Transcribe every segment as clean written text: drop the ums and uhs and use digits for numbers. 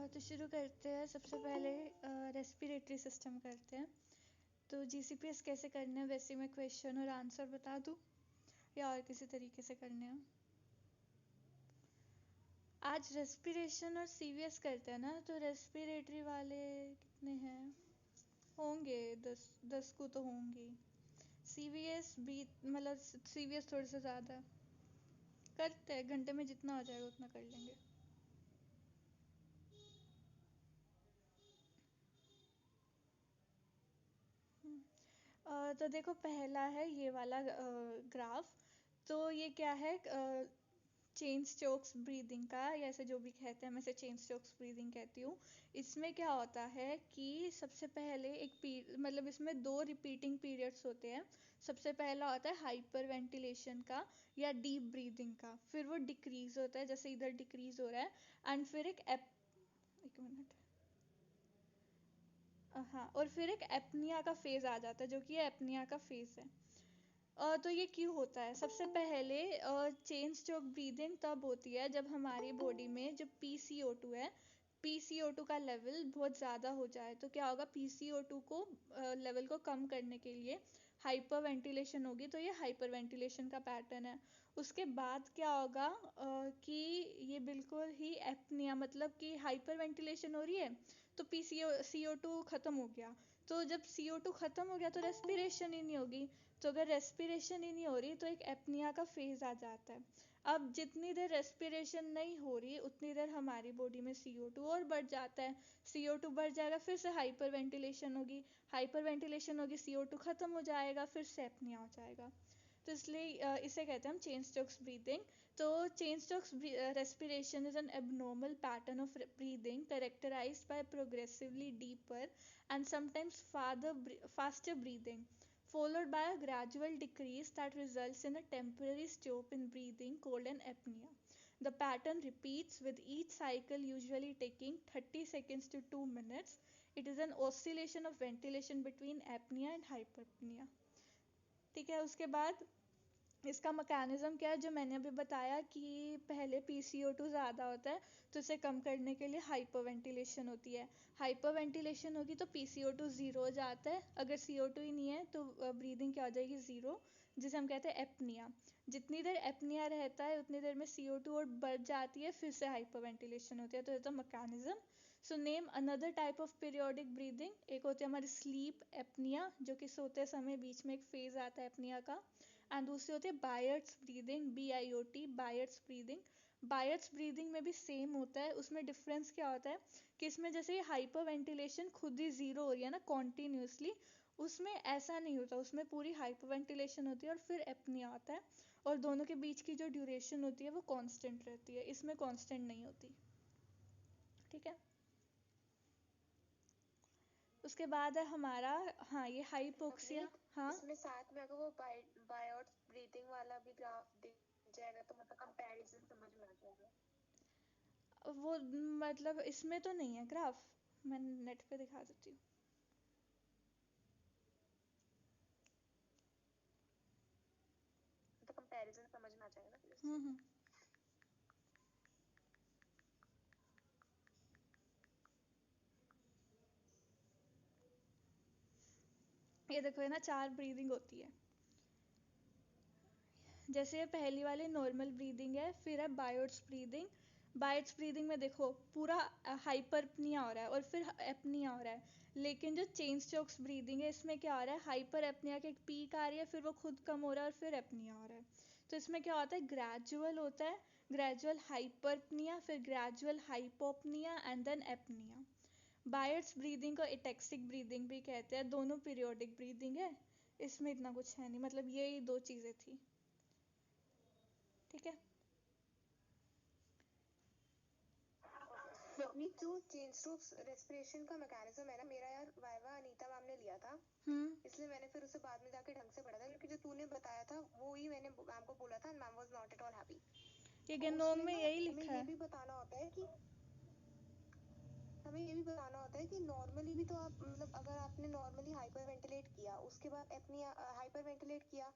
तो शुरू करते हैं। सबसे पहले रेस्पिरेटरी सिस्टम करते हैं। तो जीसीपीएस कैसे करने हैं वैसे मैं क्वेश्चन और आंसर बता दूं या और किसी तरीके से करने हैं? आज रेस्पिरेशन और सीवीएस करते हैं ना। तो रेस्पिरेटरी वाले कितने हैं? होंगे 10 को तो होंगे। सीवीएस भी मतलब सीवीएस थोड़े से ज़्यादा करते हैं। घंटे में जितना हो जाएगा उतना कर लेंगे। तो देखो पहला है ये वाला ग्राफ। तो ये क्या है? चेन स्टोक्स ब्रीदिंग का, या ऐसे जो भी कहते हैं मैं इसे चेन स्टोक्स ब्रीदिंग कहती हूँ। इसमें क्या होता है कि सबसे पहले मतलब इसमें 2 रिपीटिंग पीरियड्स होते हैं। सबसे पहला होता है हाइपर वेंटिलेशन का या डीप ब्रीदिंग का, फिर वो डिक्रीज होता है जैसे इधर डिक्रीज हो रहा है। एंड फिर एक मिनट। हाँ, और फिर एक एपनिया का फेज आ जाता है जो कि एपनिया का फेज है। तो ये क्यों होता है? सबसे पहले चेन स्ट्रोक ब्रीदिंग तब होती है जब हमारी बॉडी में जो PCO2 है, PCO2 का लेवल बहुत ज़्यादा हो जाए। तो क्या होगा? PCO2 को लेवल को कम करने के लिए हाइपर वेंटिलेशन होगी। तो ये हाइपर वेंटिलेशन का पैटर्न है। उसके बाद क्या होगा कि ये बिल्कुल ही एपनिया, मतलब कि हाइपर वेंटिलेशन हो रही है तो CO2 ख़त्म हो गया। तो जब CO2 ख़त्म हो गया तो रेस्पिरेशन ही नहीं होगी। तो अगर रेस्पिरेशन ही नहीं हो रही तो एक एपनिया का फेज आ जाता है। अब जितनी देर रेस्पिरेशन नहीं हो रही उतनी देर हमारी बॉडी में CO2 और बढ़ जाता है। CO2 बढ़ जाएगा, फिर से हाइपर वेंटिलेशन होगी। हाइपर वेंटिलेशन होगी, CO2 ख़त्म हो जाएगा, फिर से एपनिया हो जाएगा। तो इसलिए इसे कहते हैं हम चेन स्टोक्स ब्रीदिंग। तो chain Stokes respiration is an abnormal pattern of breathing characterized by progressively deeper and sometimes faster breathing, followed by a gradual decrease that results in a temporary stop in breathing called an apnea. The pattern repeats with each cycle usually taking 30 seconds to 2 minutes. It is an oscillation of ventilation between apnea and hyperpnea. ठीक है, उसके बाद इसका mechanism क्या है जो मैंने अभी बताया कि पहले PCO2 ज़्यादा होता है तो इसे कम करने के लिए हाइपर वेंटिलेशन होती है। हाइपर वेंटिलेशन होगी तो PCO2 ज़ीरो हो जाता है। अगर CO2 ही नहीं है तो ब्रीदिंग क्या हो जाएगी? ज़ीरो, जिसे हम कहते हैं एपनिया। जितनी देर एपनिया रहता है उतनी देर में CO2 और बढ़ जाती है, फिर से हाइपर वेंटिलेशन होती है। तो ये तो mechanism. So name another type of periodic breathing. एक होती है हमारी स्लीप एपनिया, जो कि सोते समय बीच में एक फेज आता है एपनिया का। एंड दूसरी होती है बायर्ट्स ब्रीदिंग, BIOT, बायर्ट्स ब्रीदिंग। बायर्ट्स ब्रीदिंग में भी सेम होता है। उसमें डिफरेंस क्या होता है कि इसमें जैसे हाइपर वेंटिलेशन खुद ही ज़ीरो हो रही है ना कॉन्टीन्यूसली, उसमें ऐसा नहीं होता। उसमें पूरी हाइपर वेंटिलेशन होती है और फिर एपनिया आता है, और दोनों के बीच की जो ड्यूरेशन होती है वो कांस्टेंट रहती है। इसमें कांस्टेंट नहीं होती। ठीक है, उसके बाद है हमारा, हाँ, ये हाइपोक्सिया। हाँ, इसमें साथ में अगर वो बायोट्स ब्रीदिंग वाला भी ग्राफ दिख जाएगा तो मतलब कंपैरिजन समझ में आ जाएगा। वो मतलब इसमें तो नहीं है ग्राफ, मैं नेट पे दिखा देती हूँ। तो कंपैरिजन समझ में आ जाएगा ना फिर इससे। ये देखो, है ना, 4 ब्रीदिंग होती है। जैसे ये पहली वाली नॉर्मल ब्रीदिंग है, फिर है बायोट्स ब्रीदिंग। बायोट्स ब्रीदिंग में देखो पूरा हाइपरपनिया हो रहा है और फिर एपनिया हो रहा है। लेकिन जो चेन स्टोक्स ब्रीदिंग है इसमें क्या हो रहा है? हाइपर एपनिया के एक पीक आ रही है, फिर वो खुद कम हो रहा है और फिर एपनिया हो रहा है। तो इसमें क्या होता है? ग्रेजुअल होता है, ग्रेजुअल हाइपरपनिया, फिर gradual hypopnoea and then apnoea. Biot's breathing को एटेक्सिक ब्रीदिंग भी कहते हैं। दोनों पीरियोडिक ब्रीदिंग है, इसमें इतना कुछ है नहीं, मतलब यही 2 चीज़ें थी। ठीक है, मम्मी जो चेन स्ट्रोक्स रेस्पिरेशन का मैकेनिज्म है ना, मेरा यार वाइवा अनीता मैम ने लिया था, इसलिए मैंने फिर उसे बाद में जाके ढंग से पढ़ा था, क्योंकि जो तूने बताया था वो ही मैंने मैम को बोला था and ma'am was not at all happy. ये गेनोंग में यही हमें लिखा ये है। भी बताना होता है कि नॉर्मली भी तो आप मतलब अगर आपने नॉर्मली हाइपर वेंटिलेट किया, उसके बाद अपनी हाइपर वेंटिलेट किया,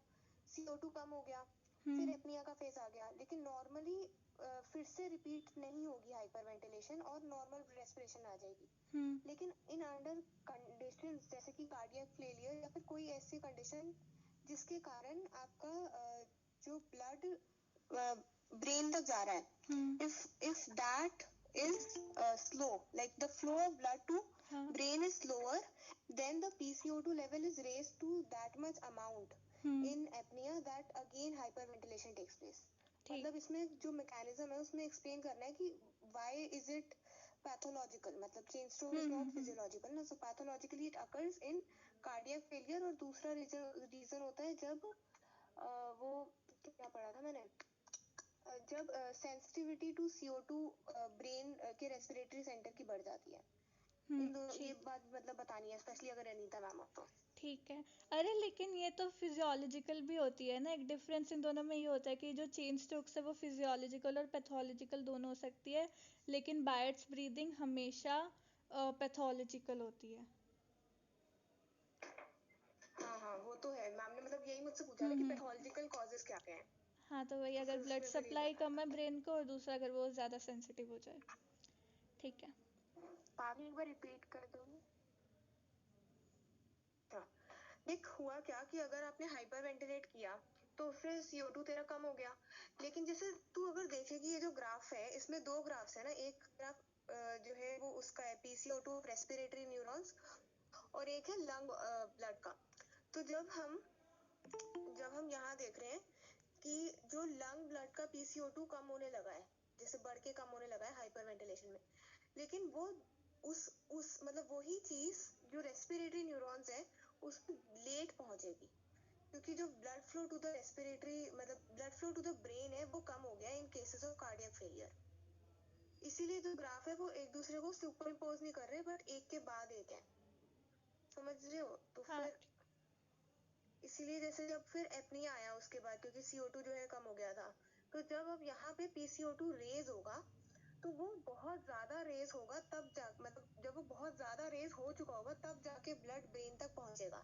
CO2 कम हो गया, फिर एपनिया का फेज आ गया, लेकिन नॉर्मली फिर से रिपीट नहीं होगी हाइपर वेंटिलेशन और नॉर्मल रेस्पिरेशन आ जाएगी। लेकिन इन अंडर कंडीशन जैसे कि कार्डियक फेलियर या फिर कोई ऐसी कंडीशन जिसके कारण आपका जो ब्लड ब्रेन तक जा रहा है, if that is slow, like the flow of blood to brain is slower, then the PCO2 level is raised to that much amount in apnea, that again hyperventilation takes place. मतलब इसमें जो mechanism है उसमें explain करना है कि why is it pathological, मतलब Cheyne stroke is not physiological ना, so pathologically it occurs in cardiac failure. और दूसरा रीजन होता है जब वो क्या पढ़ा था मैंने, जब सेंसिटिविटी टू CO2 ब्रेन के रेस्पिरेटरी सेंटर की बढ़ जाती है। ये बात मतलब बतानी है स्पेशली अगर अनीता मैम हो तो। ठीक है। अरे लेकिन ये तो फिजियोलॉजिकल भी होती है ना, एक डिफरेंस इन दोनों में ये होता है कि जो चेन स्ट्रोक्स है वो फिजियोलॉजिकल और पैथोलॉजिकल दोनों हो सकती है, लेकिन बायर्ड्स ब्रीदिंग हमेशा पैथोलॉजिकल होती है। हाँ वो तो है, मैम ने मतलब यही मुझसे पूछा था कि पैथोलॉजिकल कॉजेस क्या क्या हैं। हाँ तो वही, अगर ब्लड सप्लाई कम है ब्रेन को, और दूसरा अगर वो ज़्यादा सेंसिटिव हो जाए। ठीक है, आप एक बार रिपीट कर दोगे। देख हुआ क्या कि अगर आपने हाइपर वेंटिलेट किया तो फिर CO2 तेरा कम हो गया, लेकिन जैसे तू अगर देखेगी ये जो ग्राफ है इसमें दो ग्राफ्स है ना, एक ग्राफ जो है वो उसका है PCO2 रेस्पिरेटरी न्यूरॉन्स और एक है लंग ब्लड का। तो जब हम यहाँ देख रहे हैं कि जो लंग ब्लड का PCO2 कम होने लगा है, जैसे बढ़ के कम होने लगा है हाइपर वेंटिलेशन में, लेकिन वो उस मतलब वही चीज जो रेस्पिरेटरी न्यूरॉन्स है उस लेट पहुंचेगी, क्योंकि जो blood flow to the respiratory मतलब blood flow to the brain है वो कम हो गया in cases of cardiac failure. इसीलिए जो ग्राफ है वो एक दूसरे को सुपर इम्पोज नहीं कर रहे, बट एक के बाद एक है, समझ रहे हो? तो फिर इसीलिए जैसे जब फिर एपनिया आया उसके बाद, क्योंकि CO2 जो है कम हो गया था, तो जब अब यहाँ पे PCO2 रेज होगा तो वो बहुत ज्यादा रेज होगा, तब जा मतलब जब वो बहुत ज्यादा रेज हो चुका होगा तब जाके ब्लड ब्रेन तक पहुंचेगा,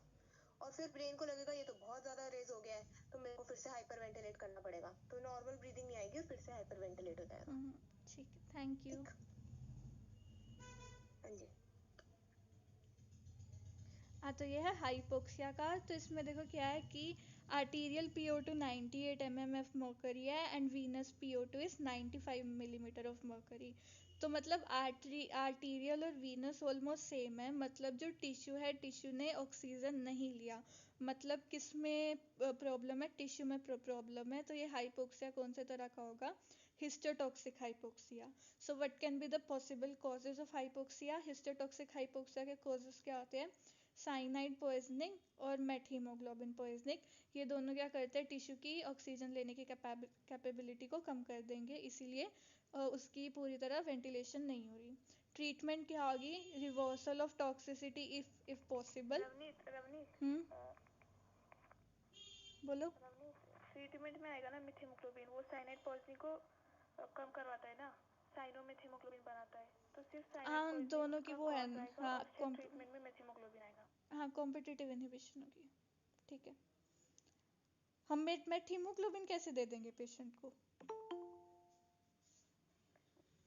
और फिर ब्रेन को लगेगा ये तो बहुत ज्यादा रेज हो गया है तो मेरे को फिर से हाइपर वेंटिलेट करना पड़ेगा, तो नॉर्मल ब्रीदिंग नहीं आएगी और फिर से हाइपर वेंटिलेट हो जाएगा। ठीक है, थैंक यू। हाँ जी। हाँ तो ये है हाइपोक्सिया का। तो इसमें देखो क्या है कि arterial PO2 98 mm of mercury है and Venus PO2 is 95 millimetre of mercury. तो मतलब आर्टीरियल और वीनस ऑलमोस्ट सेम है, मतलब जो टिश्यू है टिश्यू ने ऑक्सीजन नहीं लिया, मतलब किस में प्रॉब्लम है, टिश्यू में प्रॉब्लम है। तो ये हाइपोक्सिया कौन से तरह का होगा, histotoxic hypoxia. So what can be the possible causes of hypoxia, histotoxic hypoxia के कॉजेज क्या होते हैं, साइनाइड पॉइजनिंग और मेथहीमोग्लोबिन पॉइजनिंग। ये दोनों क्या करते हैं, टिश्यू की ऑक्सीजन लेने की कैपेबिलिटी को कम कर देंगे, इसीलिए उसकी पूरी तरह वेंटिलेशन नहीं हो रही। ट्रीटमेंट क्या होगी, reversal of toxicity if possible. बोलो। ट्रीटमेंट में आएगा ना मेथीमोग्लोबिन, वो साइनाइड पॉइजनिंग को कम करवाता है ना, साइनोमेथीमोग्लोबिन बनाता है, तो सिर्फ साइनाइड पॉइजनिंग दोनों की वो है। हाँ ट्रीटमेंट में मेथीमोग्लोबिन आएगा। हाँ कॉम्पिटिटिव इनहिबिशन होगी। ठीक है, हम मेथीमोग्लोबिन कैसे दे देंगे पेशेंट को,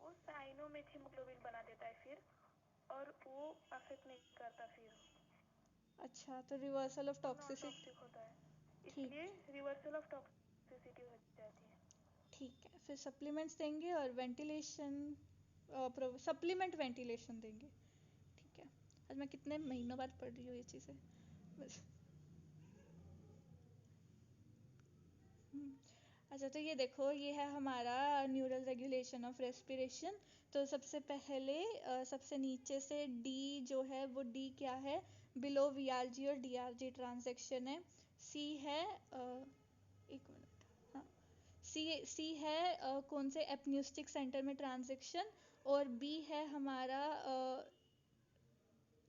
वो साइनोमेथीमोग्लोबिन बना देता है फिर, और वो अफेक्ट नहीं करता फिर। अच्छा, तो रिवर्सल ऑफ टॉक्सिसिटी होता है, इसलिए रिवर्सल ऑफ टॉक्सिसिटी हो जाती है। ठीक है, फिर सप्लीमेंट्स देंगे और वेंटिलेशन सप्लीमेंट वेंटिलेशन देंगे। ठीक है, आज मैं कितने महीनों बाद पढ़ रही हूँ ये चीज़ें बस। अच्छा तो ये देखो, ये है हमारा न्यूरल रेगुलेशन ऑफ रेस्पिरेशन। तो सबसे पहले सबसे नीचे से डी जो है वो डी क्या है, बिलो VRG और DRG ट्रांजैक्शन है। सी है एक मिनट, हाँ सी है कौन से एपन्यूस्टिक सेंटर में ट्रांजैक्शन, और बी है हमारा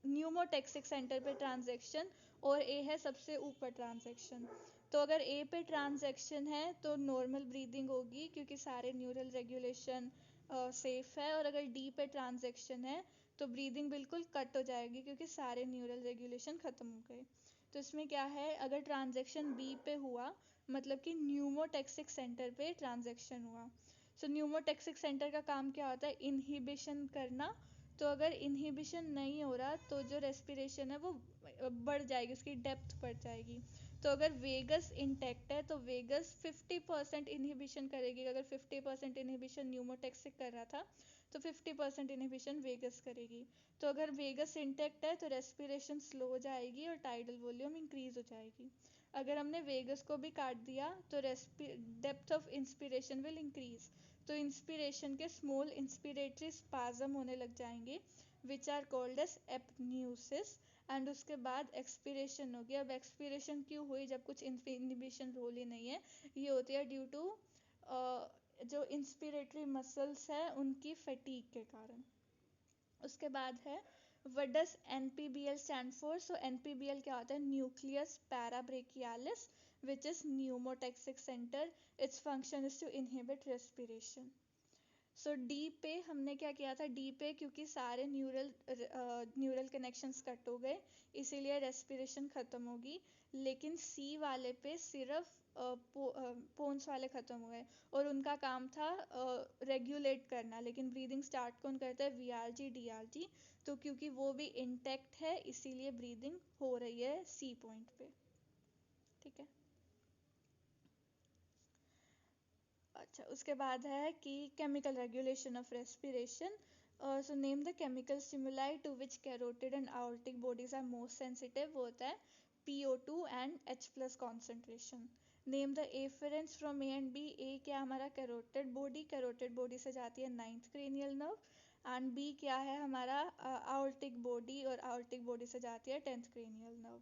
न्यूमोटेक्सिक सेंटर पे ट्रांजैक्शन, और ए है सबसे ऊपर ट्रांजैक्शन। तो अगर ए पे ट्रांजैक्शन है तो नॉर्मल ब्रीदिंग होगी क्योंकि सारे न्यूरल रेगुलेशन सेफ है, और अगर डी पे ट्रांजैक्शन है तो ब्रीदिंग बिल्कुल कट हो जाएगी क्योंकि सारे न्यूरल रेगुलेशन ख़त्म हो गए। तो इसमें क्या है, अगर ट्रांजैक्शन बी पे हुआ मतलब कि न्यूमोटैक्सिक सेंटर पे ट्रांजैक्शन हुआ। सो न्यूमोटैक्सिक सेंटर का काम क्या होता है, इनहिबिशन करना। तो अगर इनहिबिशन नहीं हो रहा तो जो रेस्पिरेशन है वो बढ़ जाएगी, उसकी डेप्थ बढ़ जाएगी। तो अगर वेगस इंटैक्ट है तो वेगस 50% इनहिबिशन करेगी। अगर 50% इनहिबिशन न्यूमोटैक्सिक कर रहा था तो 50% इनहिबिशन वेगस करेगी। तो अगर वेगस इंटैक्ट है तो रेस्पिरेशन स्लो हो जाएगी और टाइडल वॉल्यूम इंक्रीज हो जाएगी। अगर हमने वेगस को भी काट दिया तो depth of inspiration will increase. तो इंस्पिरेशन के स्मॉल इंस्पिरेटरी स्पाज्म होने लग जाएंगे which are called as apneusis. And उसके बाद एक्सपिरेशन होगी। अब एक्सपिरेशन क्यों हुई जब कुछ इनहिबिशन रोल ही नहीं है, ये होती है ड्यू टू जो इंस्पिरेटरी मसल्स है उनकी फटीग के कारण। उसके बाद है what does NPBL stand for. So NPBL क्या होता है, nucleus parabrachialis which is pneumotaxic centre. It's function is to inhibit respiration. So D पे हमने क्या किया था, डी पे क्योंकि सारे न्यूरल कनेक्शंस कट हो गए इसीलिए रेस्पिरेशन ख़त्म होगी। लेकिन सी वाले पे सिर्फ पोन्स वाले ख़त्म हुए और उनका काम था रेगुलेट करना। लेकिन ब्रीदिंग स्टार्ट कौन करता है, VRG DRG। तो क्योंकि वो भी इंटैक्ट है इसीलिए ब्रीदिंग हो रही है सी पॉइंट पे। ठीक है। अच्छा, उसके बाद है कि chemical regulation of respiration. So name the chemical stimuli to which carotid and aortic bodies are most sensitive. वो होता है PO2 and H+ concentration. Name the afferents from A and B. A क्या हमारा कैरोटिड बॉडी, कैरोटिड बॉडी से जाती है 9th cranial nerve. And B क्या है हमारा आयोर्टिक बॉडी, और आयोर्टिक बॉडी से जाती है 10th cranial nerve.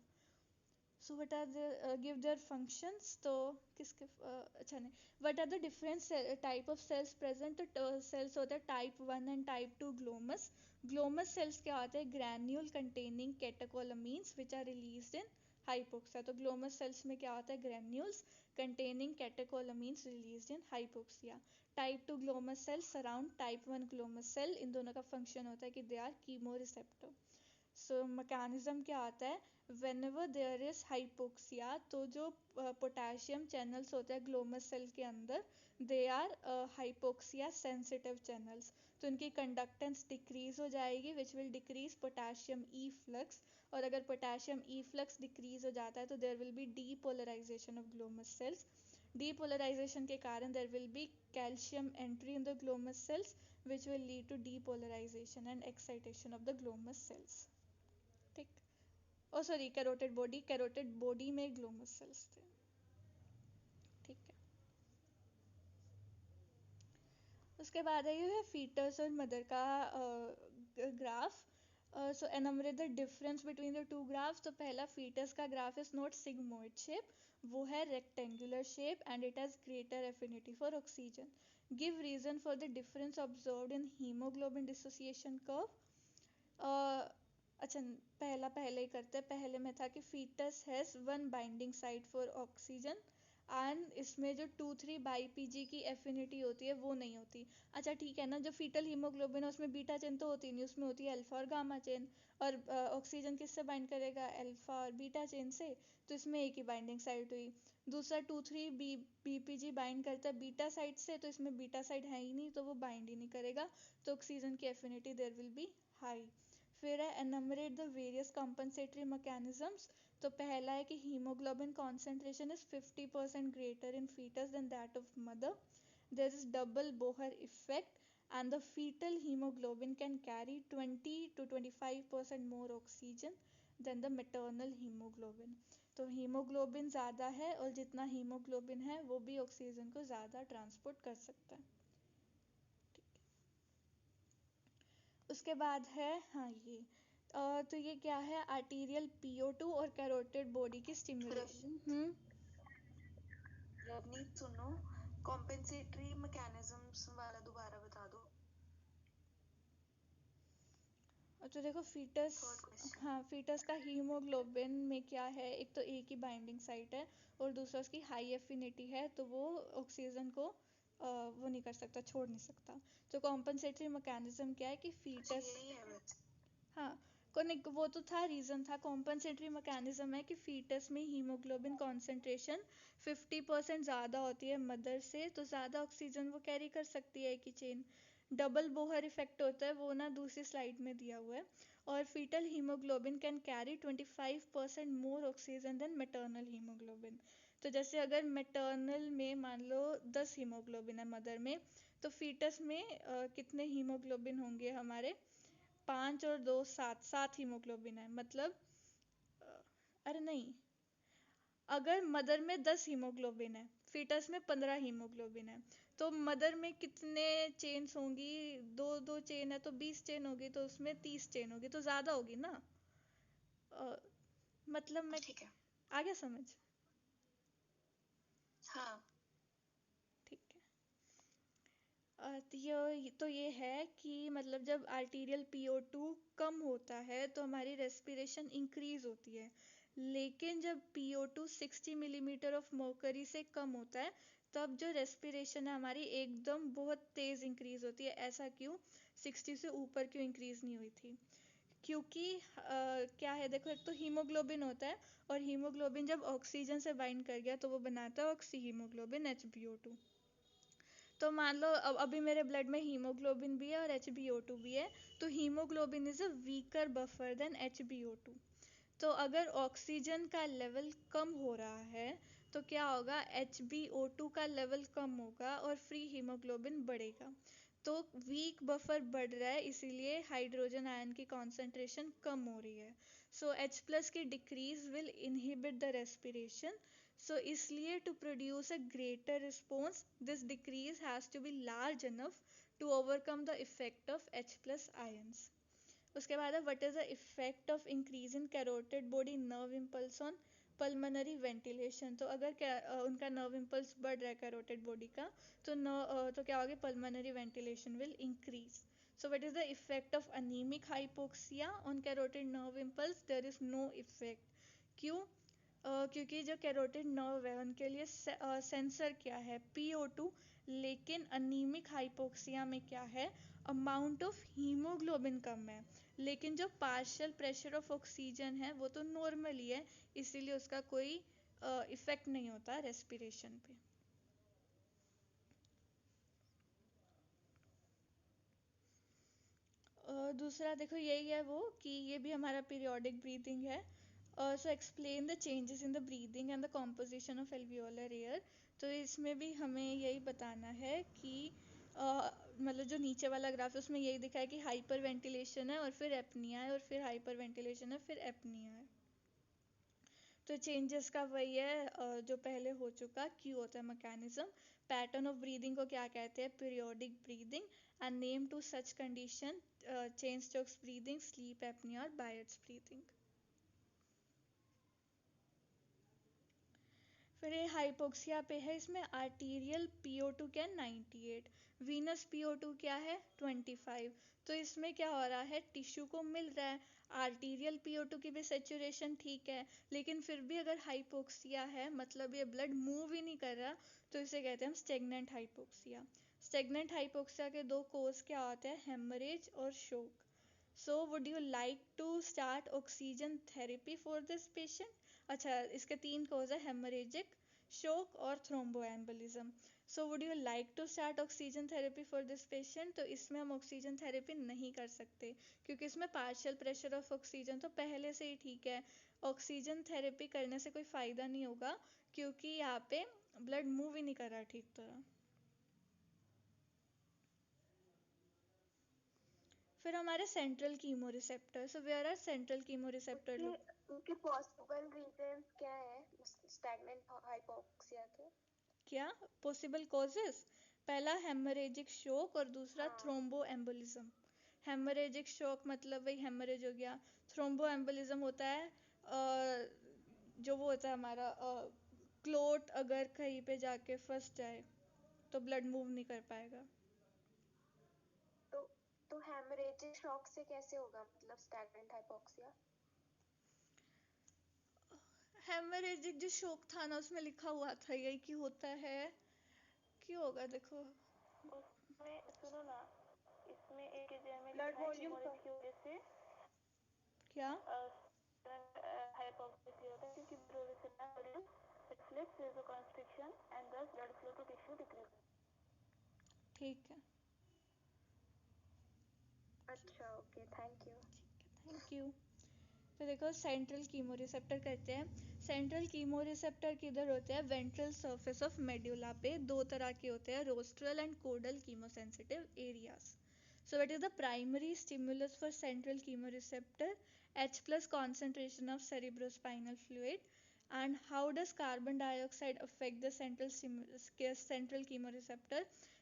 So what are the give their functions. तो किसके अच्छा नहीं, what are the different type of cells present. तो सेल्स होते हैं type 1 and type 2 glomus. Glomus cells क्या होते हैं, granule containing catecholamines which are released in hypoxia. तो ग्लोमस सेल्स में क्या होता है, granules containing catecholamines released in hypoxia. Type 2 glomus cells surround type 1 glomus cell. इन दोनों का फंक्शन होता है कि they are chemo receptor. So mechanism क्या आता है, whenever there is hypoxia तो जो पोटेशियम चैनल्स होते हैं ग्लोमस सेल के अंदर they are hypoxia sensitive channels। तो इनकी कंडक्टेंस डिक्रीज हो जाएगी which will decrease potassium efflux। और अगर पोटेशियम efflux डिक्रीज हो जाता है तो there will be depolarisation of glomus cells. Depolarisation के कारण there will be calcium entry in the glomus cells which will lead to depolarization and excitation of the glomus cells। ठीक, oh sorry carotid body, carotid body में glomus cells थे। ठीक है। उसके बाद है ये फीटस और मदर का graph. So enumerate the difference between the two graphs. तो पहला फीटस का graph is not sigmoid shape, वो है rectangular shape and it has greater affinity for oxygen. Give reason for the difference observed in haemoglobin dissociation curve. अच्छा, पहला पहले ही करते हैं। पहले में था कि fetus has 1 binding site for oxygen and इसमें जो 2,3 बाई-PG की एफिनिटी होती है वो नहीं होती। अच्छा ठीक है ना, जो फीटल हीमोग्लोबिन है उसमें बीटा चेन तो होती नहीं, उसमें होती है अल्फा और गामा चेन। और ऑक्सीजन किससे बाइंड करेगा, अल्फा और बीटा चेन से। तो इसमें एक ही बाइंडिंग साइट हुई। दूसरा 2,3 BPG बाइंड करता है बीटा साइट से, तो इसमें बीटा साइट है ही नहीं तो वो बाइंड ही नहीं करेगा। तो ऑक्सीजन की affinity there will be high. फिर है enumerate the various compensatory mechanisms. तो पहला है कि haemoglobin concentration is 50% greater in fetus than that of mother. There is double Bohr effect and the fetal hemoglobin can carry 20 to 25% more oxygen than the maternal hemoglobin। तो haemoglobin ज़्यादा है और जितना haemoglobin है वो भी ऑक्सीजन को ज़्यादा ट्रांसपोर्ट कर सकता है। उसके बाद है हाँ ये तो ये क्या है, आर्टीरियल PO2 और कैरोटिड बॉडी की स्टिमुलेशन। रवनीत सुनो, कॉम्पेंसेटरी मैकेनिज्म्स वाला दोबारा बता दो। तो देखो फीटस, हाँ फीटस का हीमोग्लोबिन में क्या है, एक तो एक ही बाइंडिंग साइट है और दूसरा उसकी हाई एफिनिटी है तो वो ऑक्सीजन को वो नहीं कर सकता, छोड़ नहीं सकता। तो कॉम्पेंसेटरी मैकेनिज्म क्या है कि फीटस, हाँ वो तो था, रीज़न था, कॉम्पनसेटरी मैकेनिज्म है कि फीटस में हीमोग्लोबिन कॉन्सेंट्रेशन 50% ज़्यादा होती है मदर से, तो ज़्यादा ऑक्सीजन वो कैरी कर सकती है कि चेन। डबल बोहर इफेक्ट होता है, वो ना दूसरी स्लाइड में दिया हुआ है। और fetal haemoglobin can carry 25% more oxygen than maternal haemoglobin. तो जैसे अगर मैटरनल में मान लो 10 हीमोग्लोबिन है मदर में, तो फीटस में कितने हीमोग्लोबिन होंगे हमारे, 5 और 2 7 हीमोग्लोबिन है, मतलब अरे नहीं, अगर मदर में 10 हीमोग्लोबिन है, फीटस में 15 हीमोग्लोबिन है, तो मदर में कितने चेन्स होंगी, दो दो चेन है तो 20 चेन होगी, तो उसमें 30 चेन होगी, तो ज़्यादा होगी ना। अ, मतलब मैं, ठीक है, आ गया समझ? हाँ ठीक है। तो ये है कि मतलब जब आर्टीरियल PO2 कम होता है तो हमारी रेस्पिरेशन इंक्रीज होती है, लेकिन जब PO2 60 मिलीमीटर ऑफ मर्करी से कम होता है तब जो रेस्पिरेशन है हमारी एकदम बहुत तेज इंक्रीज होती है। ऐसा क्यों, 60 से ऊपर क्यों इंक्रीज नहीं हुई थी? क्योंकि क्या है देखो, एक तो हीमोग्लोबिन होता है, और हीमोग्लोबिन जब ऑक्सीजन से बाइंड कर गया तो वो बनाता है ऑक्सी हीमोग्लोबिन HbO2। तो मान लो अब अभी मेरे ब्लड में हीमोग्लोबिन भी है और HbO2 भी है, तो haemoglobin is a weaker buffer than HbO2। तो अगर ऑक्सीजन का लेवल कम हो रहा है तो क्या होगा, HbO2 का लेवल कम होगा और फ्री हीमोग्लोबिन बढ़ेगा। तो वीक बफर बढ़ रहा है, इसीलिए हाइड्रोजन आयन की कॉन्सेंट्रेशन कम हो रही है। सो H+ की decrease will inhibit the respiration. So इसलिए to produce a greater response this decrease has to be large enough to overcome the effect of H+ ions. उसके बाद है what is the effect of increase in carotid body nerve impulse on pulmonary ventilation. तो अगर उनका nerve impulse बढ़ रहा है carotid body का, तो क्या होगा, pulmonary ventilation will increase. So what is the effect of anaemic hypoxia on carotid nerve impulse, there is no effect. क्यों? क्योंकि जो कैरोटिड नर्व है उनके लिए सेंसर क्या है, PO2, लेकिन अनीमिक हाइपोक्सिया में क्या है, अमाउंट ऑफ हीमोग्लोबिन कम है, लेकिन जो पार्शियल प्रेशर ऑफ ऑक्सीजन है वो तो नॉर्मल ही है, इसीलिए उसका कोई इफेक्ट नहीं होता रेस्पिरेशन पे। दूसरा देखो यही है वो कि ये भी हमारा पीरियोडिक ब्रीदिंग है। So explain the changes in the breathing and the composition of alveolar air. तो इसमें भी हमें यही बताना है कि मतलब जो नीचे वाला ग्राफ है उसमें यही दिखा है कि हाइपर वेंटिलेशन है और फिर एपनिया है, और फिर हाइपर वेंटिलेशन है फिर एपनिया है। तो चेंजेस का वही है जो पहले हो चुका, क्यों होता है मैकेनिज्म। पैटर्न ऑफ ब्रीदिंग को क्या कहते हैं, periodic breathing. And name to such condition, Cheyne Stokes breathing, sleep apnoea और बायर्ड्स ब्रीदिंग। फिर ये हाइपोक्सिया पे है, इसमें आर्टीरियल PO2 क्या है 98, वीनस PO2 क्या है 25। तो इसमें क्या हो रहा है, टिश्यू को मिल रहा है, आर्टीरियल PO2 की भी सेचुरेशन ठीक है, लेकिन फिर भी अगर हाइपोक्सिया है मतलब ये ब्लड मूव ही नहीं कर रहा, तो इसे कहते हैं हम स्टेगनेंट हाइपोक्सिया। स्टेगनेंट हाइपोक्सिया के दो कोज क्या होते हैं, हेमरेज और shock. So would you like to start oxygen therapy for this patient? अच्छा, इसके 3 कोज है, हेमरेजिक, शोक और thromboembolism. So would you like to start oxygen therapy for this patient? तो इसमें हम ऑक्सीजन थेरेपी नहीं कर सकते क्योंकि इसमें पार्शियल प्रेशर ऑफ ऑक्सीजन तो पहले से ही ठीक है। ऑक्सीजन थेरेपी करने से कोई फ़ायदा नहीं होगा क्योंकि यहाँ पे ब्लड मूव ही नहीं कर रहा ठीक तरह। फिर हमारे central chemo receptor, so where are central chemo receptor लोग, उनके पॉसिबल रीजंस क्या है स्टैग्नेंट हाइपोक्सिया के? क्या पॉसिबल कॉजेस, पहला हेमरेजिक शोक और दूसरा हाँ थ्रोम्बो एम्बोलिज्म। हेमरेजिक शोक मतलब वही हेमरेज हो गया, थ्रोम्बो एम्बोलिज्म होता है जो वो होता है हमारा क्लोट अगर कहीं पे जाके फंस जाए तो ब्लड मूव नहीं कर पाएगा। तो तो हेमरेजिक शॉक से कैसे होगा मतलब स्टैग्नेंट हाइपोक्सिया? हेमरेजिक जो शोक था ना उसमें लिखा हुआ था यही कि होता है, क्यों होगा देखो, उसमें सुनो ना, इसमें एक एग्जाम में ब्लड वॉल्यूम की वजह से क्या हाइपोक्सिया होता है क्योंकि blood receptor it slips there is a constriction and thus blood flow to tissue decreases. ठीक है, अच्छा okay thank you. Thank you. तो देखो सेंट्रल कीमो रिसेप्टर कहते हैं. सेंट्रल कीमो रिसेप्टर किधर होते हैं? वेंट्रल सरफेस ऑफ मेडुला पे. दो तरह के होते हैं, rostral and codal chemosensitive areas. So what is the primary stimulus for central chemoreceptor? H plus concentration of cerebrospinal fluid. And how does carbon dioxide affect the central chemoreceptor?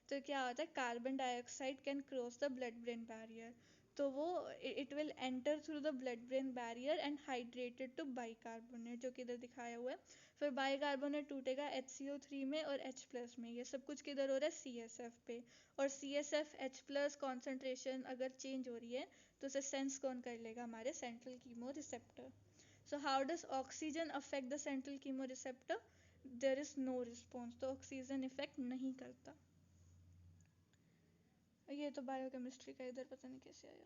तो क्या होता है, carbon dioxide can cross the blood brain barrier. तो वो it will enter through the blood brain barrier and hydrated to bicarbonate, जो कि इधर दिखाया हुआ है. फिर बाइकार्बोनेट टूटेगा HCO3 में और H प्लस में. ये सब कुछ किधर हो रहा है? CSF पे. और CSF H प्लस कॉन्सेंट्रेशन अगर चेंज हो रही है तो उसे सेंस कौन कर लेगा? हमारे central chemo receptor. So how does oxygen affect the central chemo receptor? There is no response. तो ऑक्सीजन इफेक्ट नहीं करता. ये तो बायोकेमिस्ट्री का इधर पता नहीं कैसे आया.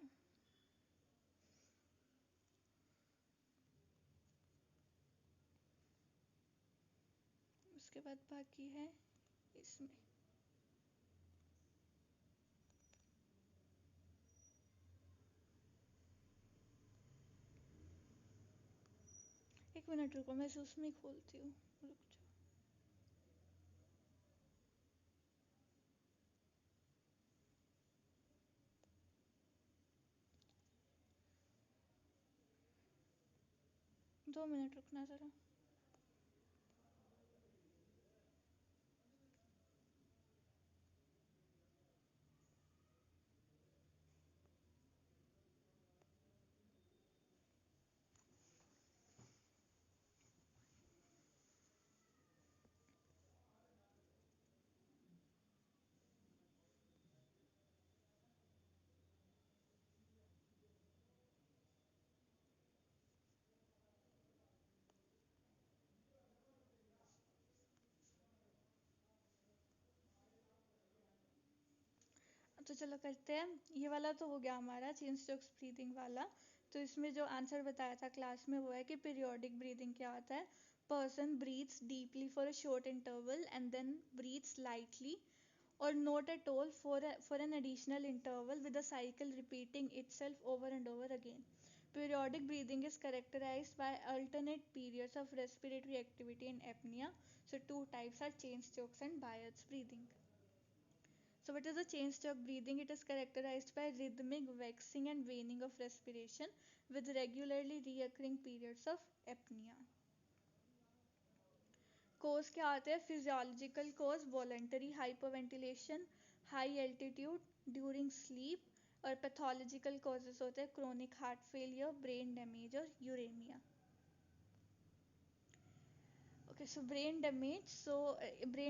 उसके बाद बाकी है इसमें. एक मिनट रुको, मैं इसे उसमें खोलती हूँ. रुक जाओ. दो मिनट रुकना ज़रा. तो चलो करते हैं. ये वाला तो हो गया हमारा चेन स्टोक्स ब्रीदिंग वाला. तो इसमें जो आंसर बताया था क्लास में वो है कि पीरियोडिक ब्रीदिंग क्या होता है? Person breathes deeply for a short interval and then breathes lightly or not at all for an additional interval with the cycle repeating itself over and over again. Periodic breathing is characterized by alternate periods of respiratory activity in apnea. So two types are chain strokes and Byers breathing. So what is the chain stroke breathing? It is characterized by rhythmic waxing and waning of respiration with regularly reoccurring periods of apnea. Cause क्या होते हैं? Physiological cause voluntary hyperventilation, high altitude, during sleep. और pathological causes होते हैं chronic heart failure, brain damage और uraemia. Okay, so brain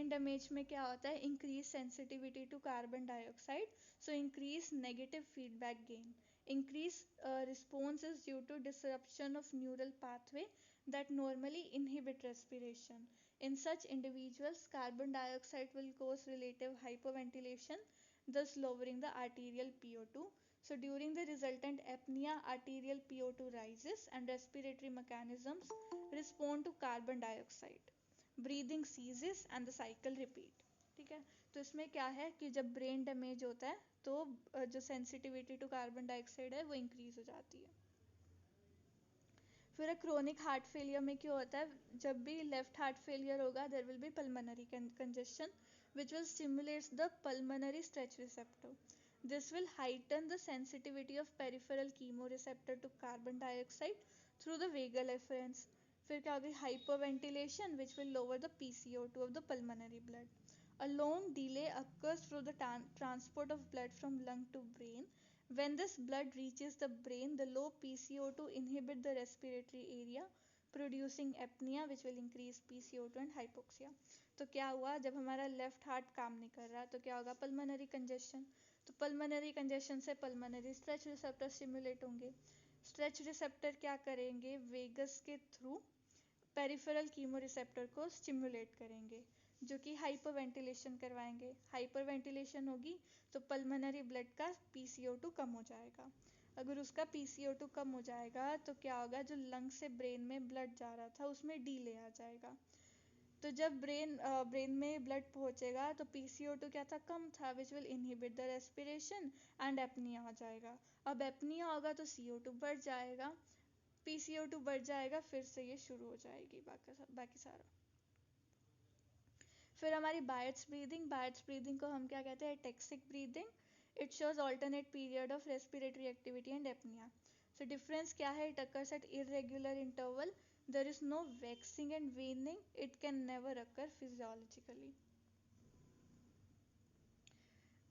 damage में क्या होता है? Increase sensitivity to carbon dioxide, so increase negative feedback gain. Increase response is due to disruption of neural pathway that normally inhibit respiration. In such individuals, carbon dioxide will cause relative hyperventilation, thus lowering the arterial PO2. So during the resultant apnea, arterial PO2 rises and respiratory mechanisms respond to carbon dioxide. Breathing ceases and the cycle repeat. ठीक है. तो इसमें क्या है कि जब brain damage होता है तो जो सेंसिटिविटी टू कार्बन डाइऑक्साइड है वो इंक्रीज हो जाती है. फिर क्रोनिक हार्ट फेलियर में क्या होता है? जब भी लेफ्ट हार्ट फेलियर होगा there will be pulmonary congestion which will stimulate the pulmonary stretch receptor. This will heighten the sensitivity of peripheral chemoreceptor to carbon dioxide through the vagal efferents. फिर क्या होगी? hyperventilation which will lower the PCO2 of the pulmonary blood. A long delay occurs through the transport of blood from lung to brain. When this blood reaches the brain, the low PCO2 inhibit the respiratory area, producing apnea which will increase PCO2 and hypoxia. तो क्या हुआ? जब हमारा left heart काम नहीं कर रहा तो क्या होगा? Pulmonary congestion. तो पल्मोनरी कंजेशन से पल्मोनरी स्ट्रेच रिसेप्टर स्टिमुलेट होंगे. स्ट्रेच रिसेप्टर क्या करेंगे? वेगस के थ्रू पेरिफेरल कीमो रिसेप्टर को स्टिमुलेट करेंगे जो कि हाइपरवेंटिलेशन करवाएंगे. हाइपरवेंटिलेशन होगी तो पल्मोनरी ब्लड का PCO2 कम हो जाएगा. अगर उसका PCO2 कम हो जाएगा तो क्या होगा, जो लंग से ब्रेन में ब्लड जा रहा था उसमें डीले आ जाएगा। तो जब ब्रेन में ब्लड पहुंचेगा तो PCO2 क्या था, कम था, which will inhibit the respiration and apnoea आ जाएगा। अब एपनिया होगा तो CO2 बढ़ जाएगा, PCO2 बढ़ जाएगा, फिर से ये शुरू हो जाएगी बाकी सारा। फिर हमारी बायट्स ब्रीदिंग को हम क्या कहते हैं, ataxic breathing. It shows alternate period of respiratory activity and apnoea. So difference क्या है, it occurs at irregular interval, there is no waxing and waning, it can never occur physiologically.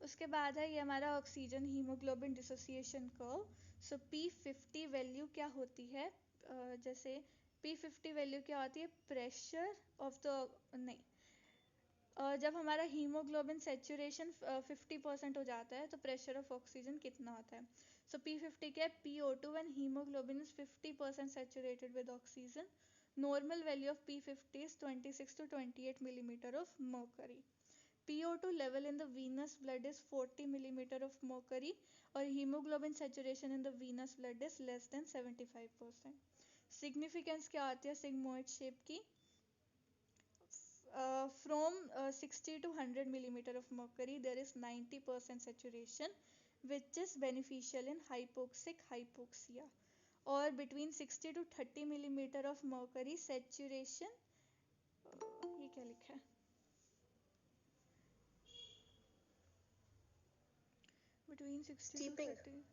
उसके बाद है ये हमारा oxygen haemoglobin dissociation curve. So P50 value क्या होती है, जैसे P50 वैल्यू क्या होती है, प्रेशर ऑफ द नहीं, जब हमारा हीमोग्लोबिन सेचुरेशन 50% हो जाता है तो प्रेशर ऑफ ऑक्सीजन कितना होता है। सो P50 क्या है, PO2 when haemoglobin is 50% saturated with oxygen. Normal value of P50 is 26 to 28 millimeter of mercury. PO2 level in the venous blood is 40 millimeter of mercury और hemoglobin saturation in the venous blood is less than 75%. Significance क्या आती है sigmoid shape की, from 60 to 100 millimeter of mercury there is 90% saturation which is beneficial in hypoxic hypoxia, और between 60 to 30 millimeter of mercury saturation, ये क्या लिखा है, between 60 Steeping. to 30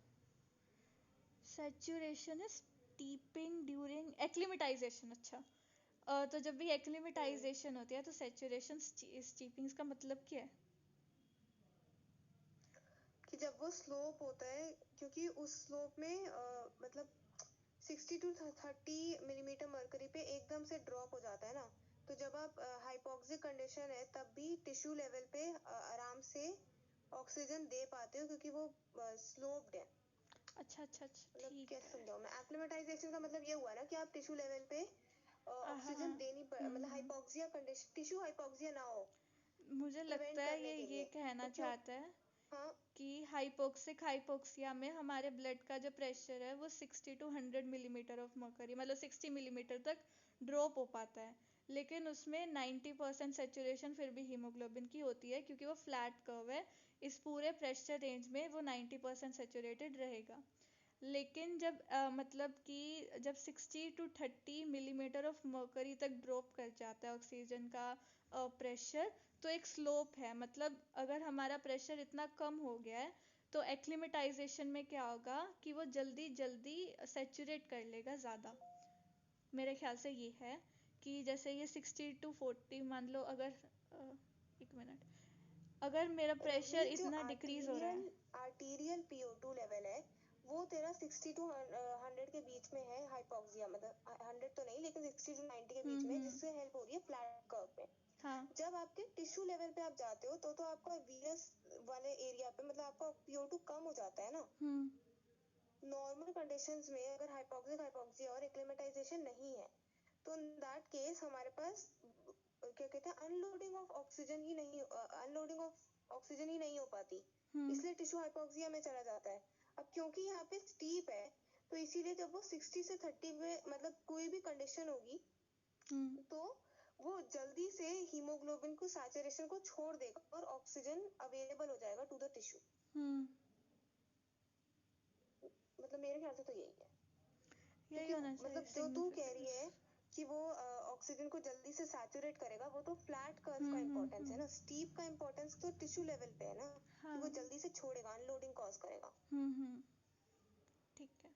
saturation is steeping during acclimatization। अच्छा, तो जब भी acclimatization होती है तो saturation steeping का मतलब क्या है, कि जब वो स्लोप होता है, क्योंकि उस स्लोप में मतलब 60 to 30 मिलीमीटर मरकरी पे एकदम से ड्रॉप हो जाता है ना, तो जब आप हाइपोक्सिक कंडीशन है तब भी टिश्यू लेवल पे आराम से ऑक्सीजन दे पाते हो, क्योंकि वो स्लोप्ड है। अच्छा, मतलब कैसे समझाऊं मैं, एक्लिमेटाइजेशन का मतलब ये हुआ ना कि आप टिश्यू लेवल पे ऑक्सीजन देनी मतलब हाइपोक्सिया कंडीशन, टिश्यू हाइपोक्सिया ना हो, मुझे लगता है ये कहना चाहता है कि हाइपोक्सिया में हमारे ब्लड का जो प्रेशर है वो 60 to 100 मिलीमीटर ऑफ मर्करी, मतलब 60 मिलीमीटर तक ड्रॉप हो पाता है, लेकिन उसमें 90% सेचुरेशन फिर भी हीमोग्लोबिन की होती है क्योंकि वो फ्लैट कर्व है, इस पूरे प्रेशर रेंज में वो 90% सेचुरेटेड रहेगा। लेकिन जब मतलब कि जब 60 to 30 मिलीमीटर ऑफ मर्करी तक ड्रॉप कर जाता है ऑक्सीजन का प्रेशर, तो एक स्लोप है, मतलब अगर हमारा प्रेशर इतना कम हो गया है तो एक्लिमेटाइजेशन में क्या होगा कि वो जल्दी जल्दी सैचुरेट कर लेगा ज़्यादा। मेरे ख्याल से ये है कि जैसे ये 60 to 40 मान लो, अगर एक मिनट, अगर मेरा प्रेशर इतना डिक्रीज हो रहा है, आर्टीरियल PO2 लेवल है वो तेरा 60 to 100 के बीच में है, हाइपोक्सिया मतलब 100 तो नहीं लेकिन 60 to 90 के बीच में, जिससे हेल्प हो रही है फ्लैट कर्व पे। हाँ। जब आपके टिश्यू लेवल पे आप जाते हो तो आपका वीनस वाले एरिया पे मतलब आपका PO2 कम हो जाता है ना। नॉर्मल कंडीशंस में अगर हाइपोक्सिया और एक्लिमेटाइजेशन नहीं है तो इन दैट केस हमारे पास क्या कहते हैं, अनलोडिंग ऑफ ऑक्सीजन ही नहीं हो पाती, इसलिए टिश्यू हाइपोक्सिया में चला जाता है। अब क्योंकि यहाँ पे स्टीप है तो इसीलिए जब वो 60 से 30 में मतलब कोई भी कंडीशन होगी तो वो जल्दी से हीमोग्लोबिन को सैचुरेशन को छोड़ देगा और ऑक्सीजन अवेलेबल हो जाएगा टू द टिश्यू। मतलब मेरे ख्याल से तो यही है, यही होना चाहिए। मतलब जो तू कह रही है कि वो ऑक्सीजन को जल्दी से सैचुरेट करेगा, वो तो फ्लैट कर्व का इम्पोर्टेंस है ना, स्टीप का इम्पोर्टेंस तो टिश्यू लेवल पे है ना। कि वो जल्दी से छोड़ेगा, अनलोडिंग कॉज करेगा। ठीक है।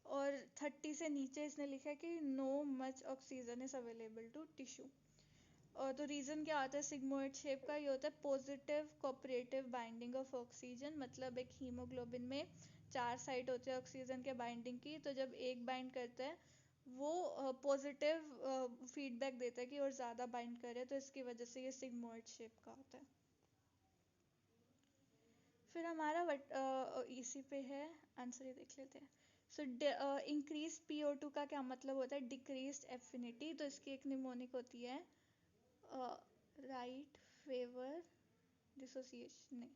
और 30 से नीचे इसने लिखा है कि no much oxygen is available to tissue. और तो रीज़न क्या आता है सिग्मोइड शेप का, ये होता है positive cooperative binding of oxygen, मतलब एक हीमोग्लोबिन में 4 साइट होते हैं ऑक्सीजन के बाइंडिंग की, तो जब एक बाइंड करता है वो पॉजिटिव फीडबैक देता है कि और ज़्यादा बाइंड करे, तो इसकी वजह से ये सिग्मोइड शेप का होता है। फिर हमारा इसी पे है आंसर, ये देख लेते हैं। सो इंक्रीज PO2 का क्या मतलब होता है, डिक्रीज एफिनिटी, तो इसकी एक निमोनिक होती है राइट फेवर डिसोसिएशन, नहीं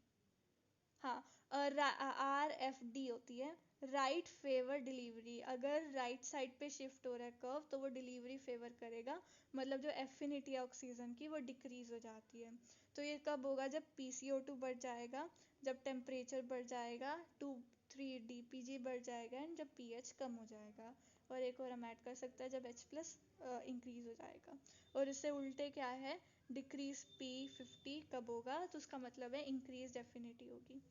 हाँ, RFD होती है, राइट फेवर डिलीवरी। अगर राइट साइड पे शिफ्ट हो रहा है कर्व तो वो डिलीवरी फेवर करेगा, मतलब जो एफिनिटी है ऑक्सीजन की वो डिक्रीज हो जाती है। तो ये कब होगा? जब PCO2 बढ़ जाएगा, जब टेम्परेचर बढ़ जाएगा, 2-3 DPG बढ़ जाएगा, एंड जब pH कम हो जाएगा। और एक और हम ऐड कर सकते हैं जब H+ इंक्रीज हो जाएगा। और इससे उल्टे क्या है? डिक्रीज P50 कब होगा? तो उसका मतलब है इंक्रीज एफिनिटी होगी।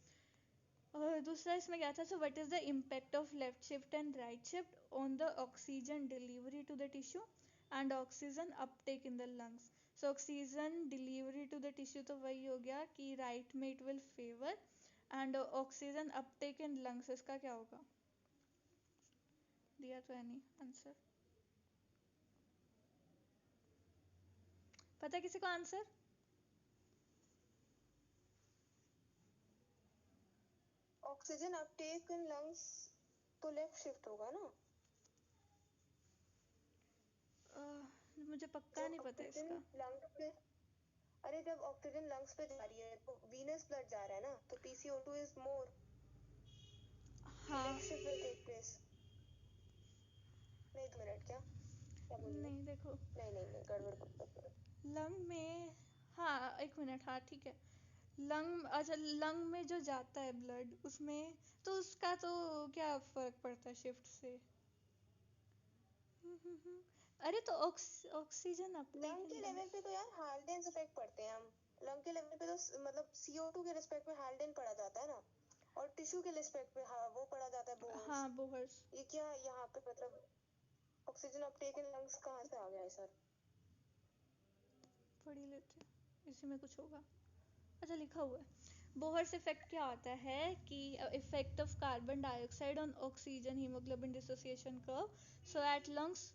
और दूसरा इसमें क्या था? So what is the impact of left shift and right shift on the oxygen delivery to the tissue and oxygen uptake in the lungs? So oxygen delivery to the tissue तो वही हो गया कि राइट में it will favour, and oxygen uptake in lungs इसका क्या होगा? दिया तो है नहीं आंसर। पता है किसी को answer? Oxygen uptake in lungs तो लेफ्ट शिफ्ट होगा ना? मुझे पक्का नहीं पता इसका। लंग्स पे, अरे जब ऑक्सीजन लंग्स पे जा रही है तो वीनस ब्लड जा रहा है ना, तो PCO2 इज मोर, हाँ। Left shift will take place. नहीं, 2 मिनट, क्या बोल रही? नहीं देखो, नहीं नहीं नहीं, गड़बड़। लंग में, हाँ 1 मिनट, हाँ ठीक है। लंग, अच्छा लंग में जो जाता है ब्लड उसमें, तो उसका तो क्या फर्क पड़ता है शिफ्ट से? अरे तो ऑक्सीजन अपटेक लंग इन के लेवल लंग्स। पे तो यार हाल्डेन इफेक्ट पड़ते हैं हम। लंग के लेवल पे तो मतलब CO2 के रिस्पेक्ट में हाल्डेन पड़ा जाता है ना, और टिश्यू के रिस्पेक्ट पे हाँ वो पड़ा जाता है बोर्स। हाँ बोहर्स। ये क्या यहाँ पे मतलब ऑक्सीजन अपटेक इन लंग्स कहाँ से आ गया है सर? पढ़ ही लेते हैं, इसी में कुछ होगा। अच्छा लिखा हुआ है। बोहर्स इफेक्ट क्या होता है कि effect of carbon dioxide on oxygen haemoglobin dissociation curve. So at lungs,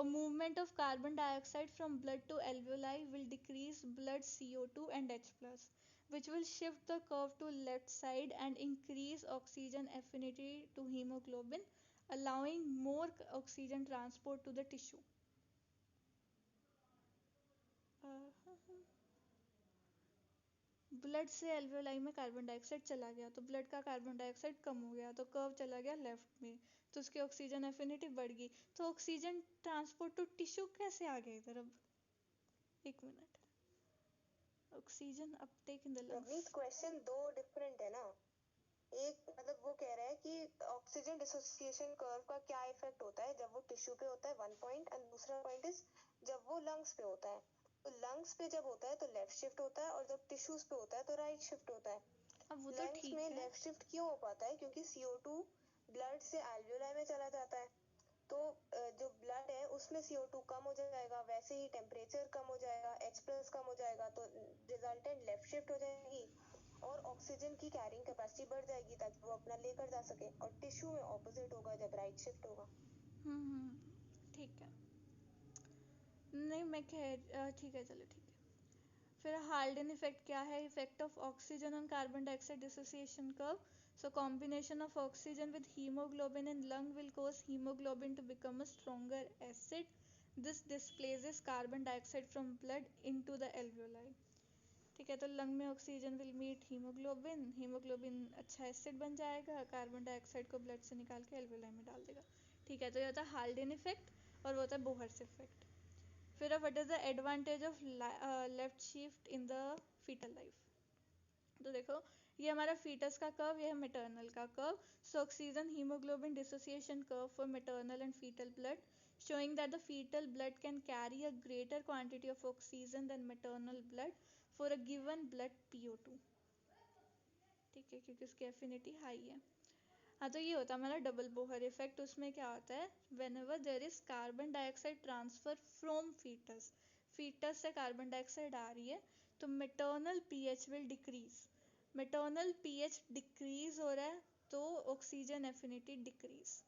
movement of carbon dioxide from blood to alveoli will decrease blood CO2 and H+, which will shift the curve to left side and increase oxygen affinity to hemoglobin, allowing more oxygen transport to the tissue. Blood से alveoli में carbon dioxide चला गया तो blood का carbon dioxide कम हो गया, तो curve चला गया लेफ्ट में, तो उसकी ऑक्सीजन एफिनिटी बढ़ गई। तो ऑक्सीजन ट्रांसपोर्ट टू टिश्यू कैसे आ गया इधर? अब 1 minute, oxygen uptake in the lungs. Question दो डिफरेंट है ना। एक मतलब वो कह रहा है कि ऑक्सीजन डिसोसिएशन कर्व का क्या इफेक्ट होता है जब वो टिश्यू पे होता है, 1 पॉइंट, एंड दूसरा पॉइंट इज जब वो लंग्स पे होता है। तो लंग्स पे जब होता है तो लेफ्ट शिफ्ट होता है, और जब टिश्यूज पे होता है तो राइट शिफ्ट होता है। अब वो तो लंग्स ठीक में है। लेफ्ट शिफ्ट क्यों हो पाता है? क्योंकि CO2 ब्लड से एल्वेओलाई में चला जाता है, तो जो ब्लड है उसमें CO2 कम हो जाएगा, वैसे ही टेम्परेचर कम हो जाएगा, H+ कम हो जाएगा, तो रिजल्टेंट लेफ्ट शिफ्ट हो जाएगी, और ऑक्सीजन की कैरिंग कैपेसिटी बढ़ जाएगी ताकि वो अपना लेकर जा सके। और टिश्यू में ऑपोजिट होगा जब राइट शिफ्ट होगा। ठीक है। नहीं मैं कह, ठीक है चलो ठीक है। फिर हाल्डेन इफेक्ट क्या है? Effect of oxygen on carbon dioxide dissociation curve. So combination of oxygen with hemoglobin in lung will cause hemoglobin to become a stronger acid. This displaces carbon dioxide from blood into the alveoli. ठीक है, तो lung में oxygen will meet haemoglobin, haemoglobin अच्छा acid बन जाएगा, carbon dioxide को blood से निकाल के एल्वेओलाई में डाल देगा। ठीक है, तो ये होता है हाल्डेन इफेक्ट और वो होता है बोहर्स इफेक्ट। फिर what is the advantage of left shift in the fetal life? तो देखो, ये हमारा फीटस का कर्व, ये है मैटरनल का curve. So oxygen haemoglobin dissociation curve for maternal and fetal blood, showing that the fetal blood can carry a greater quantity of oxygen than maternal blood for a given blood PO2। ठीक है, क्योंकि उसकी affinity high है। हाँ, तो ये होता है हमारा डबल बोहर इफेक्ट। उसमें क्या होता है? Whenever there is carbon dioxide transfer from fetus, fetus से कार्बन डाइऑक्साइड आ रही है, तो maternal pH will decrease. Maternal pH decrease हो रहा है तो ऑक्सीजन एफिनिटी डिक्रीज।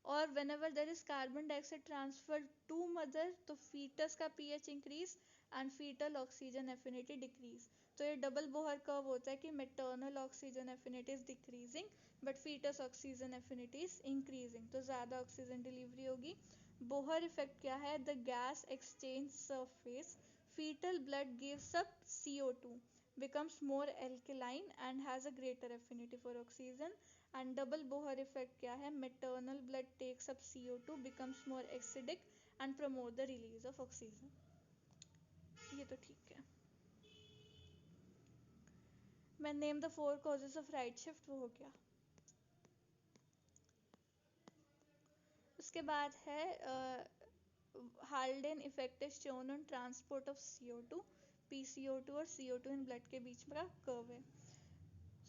और whenever there is carbon dioxide transfer to mother, तो फीटस का pH increase and fetal oxygen affinity decrease. तो ये डबल बोहर कर्व होता है कि maternal oxygen affinity is decreasing but fetus oxygen affinity is increasing, तो ज़्यादा ऑक्सीजन डिलीवरी होगी। बोहर इफेक्ट क्या है? The gas exchange surface, fetal blood gives up CO2, becomes more alkaline and has a greater affinity for oxygen. And double Bohr effect क्या है? Maternal blood takes up CO2, becomes more acidic and promote the release of oxygen. ये तो ठीक है. मैं name the 4 causes of right shift, वो हो गया. उसके बाद है Haldane effect is shown on transport of CO2, PCO2 और CO2 इन ब्लड के बीच का कर्व है.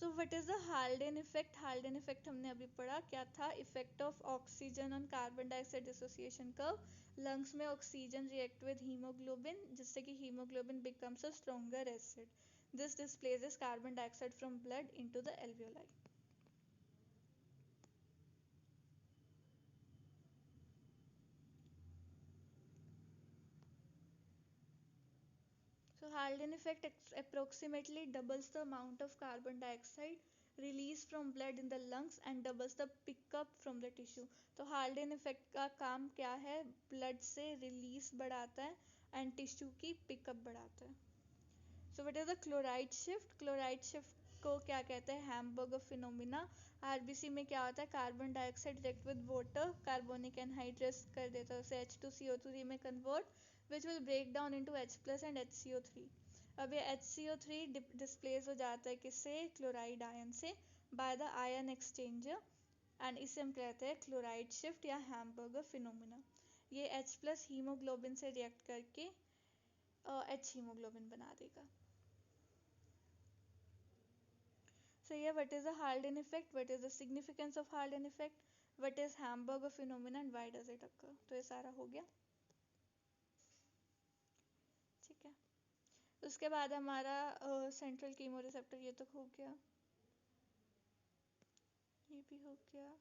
सो what is the Haldane effect? Haldane effect हमने अभी पढ़ा, क्या था? Effect of oxygen on carbon dioxide dissociation curve. Lungs में ऑक्सीजन रिएक्ट विद हीमोग्लोबिन, जिससे कि haemoglobin becomes a stronger acid. This displaces carbon dioxide from blood into the alveoli. So Halden effect approximately doubles the amount of carbon dioxide released from blood in the lungs and doubles the pickup from the tissue. तो Halden effect का काम क्या है? Blood से release बढ़ाता है and tissue की pickup बढ़ाता है. सो what is the chloride shift? Chloride shift को क्या कहते हैं? Hamburger phenomena. आरबीसी में क्या होता है? Carbon dioxide react with water, carbonic anhydrase कर देता है उसे H2CO3 में convert, which will break down into H plus and HCO3. अब ये HCO3 डिस्प्लेस हो जाता है किससे? क्लोराइड आयन से, by the ion exchanger, and इसे हम कहते हैं क्लोराइड शिफ्ट या हैम्बर्गर फिनोमिना. ये H प्लस हीमोग्लोबिन से रिएक्ट करके H हीमोग्लोबिन बना देगा. So here what is the Halden effect? What is the significance of Halden effect? What is Hamburger phenomenon and why does it occur? तो ये सारा हो गया. ठीक है. उसके बाद हमारा सेंट्रल कीमो रिसेप्टर, ये तो हो गया, ये भी हो गया.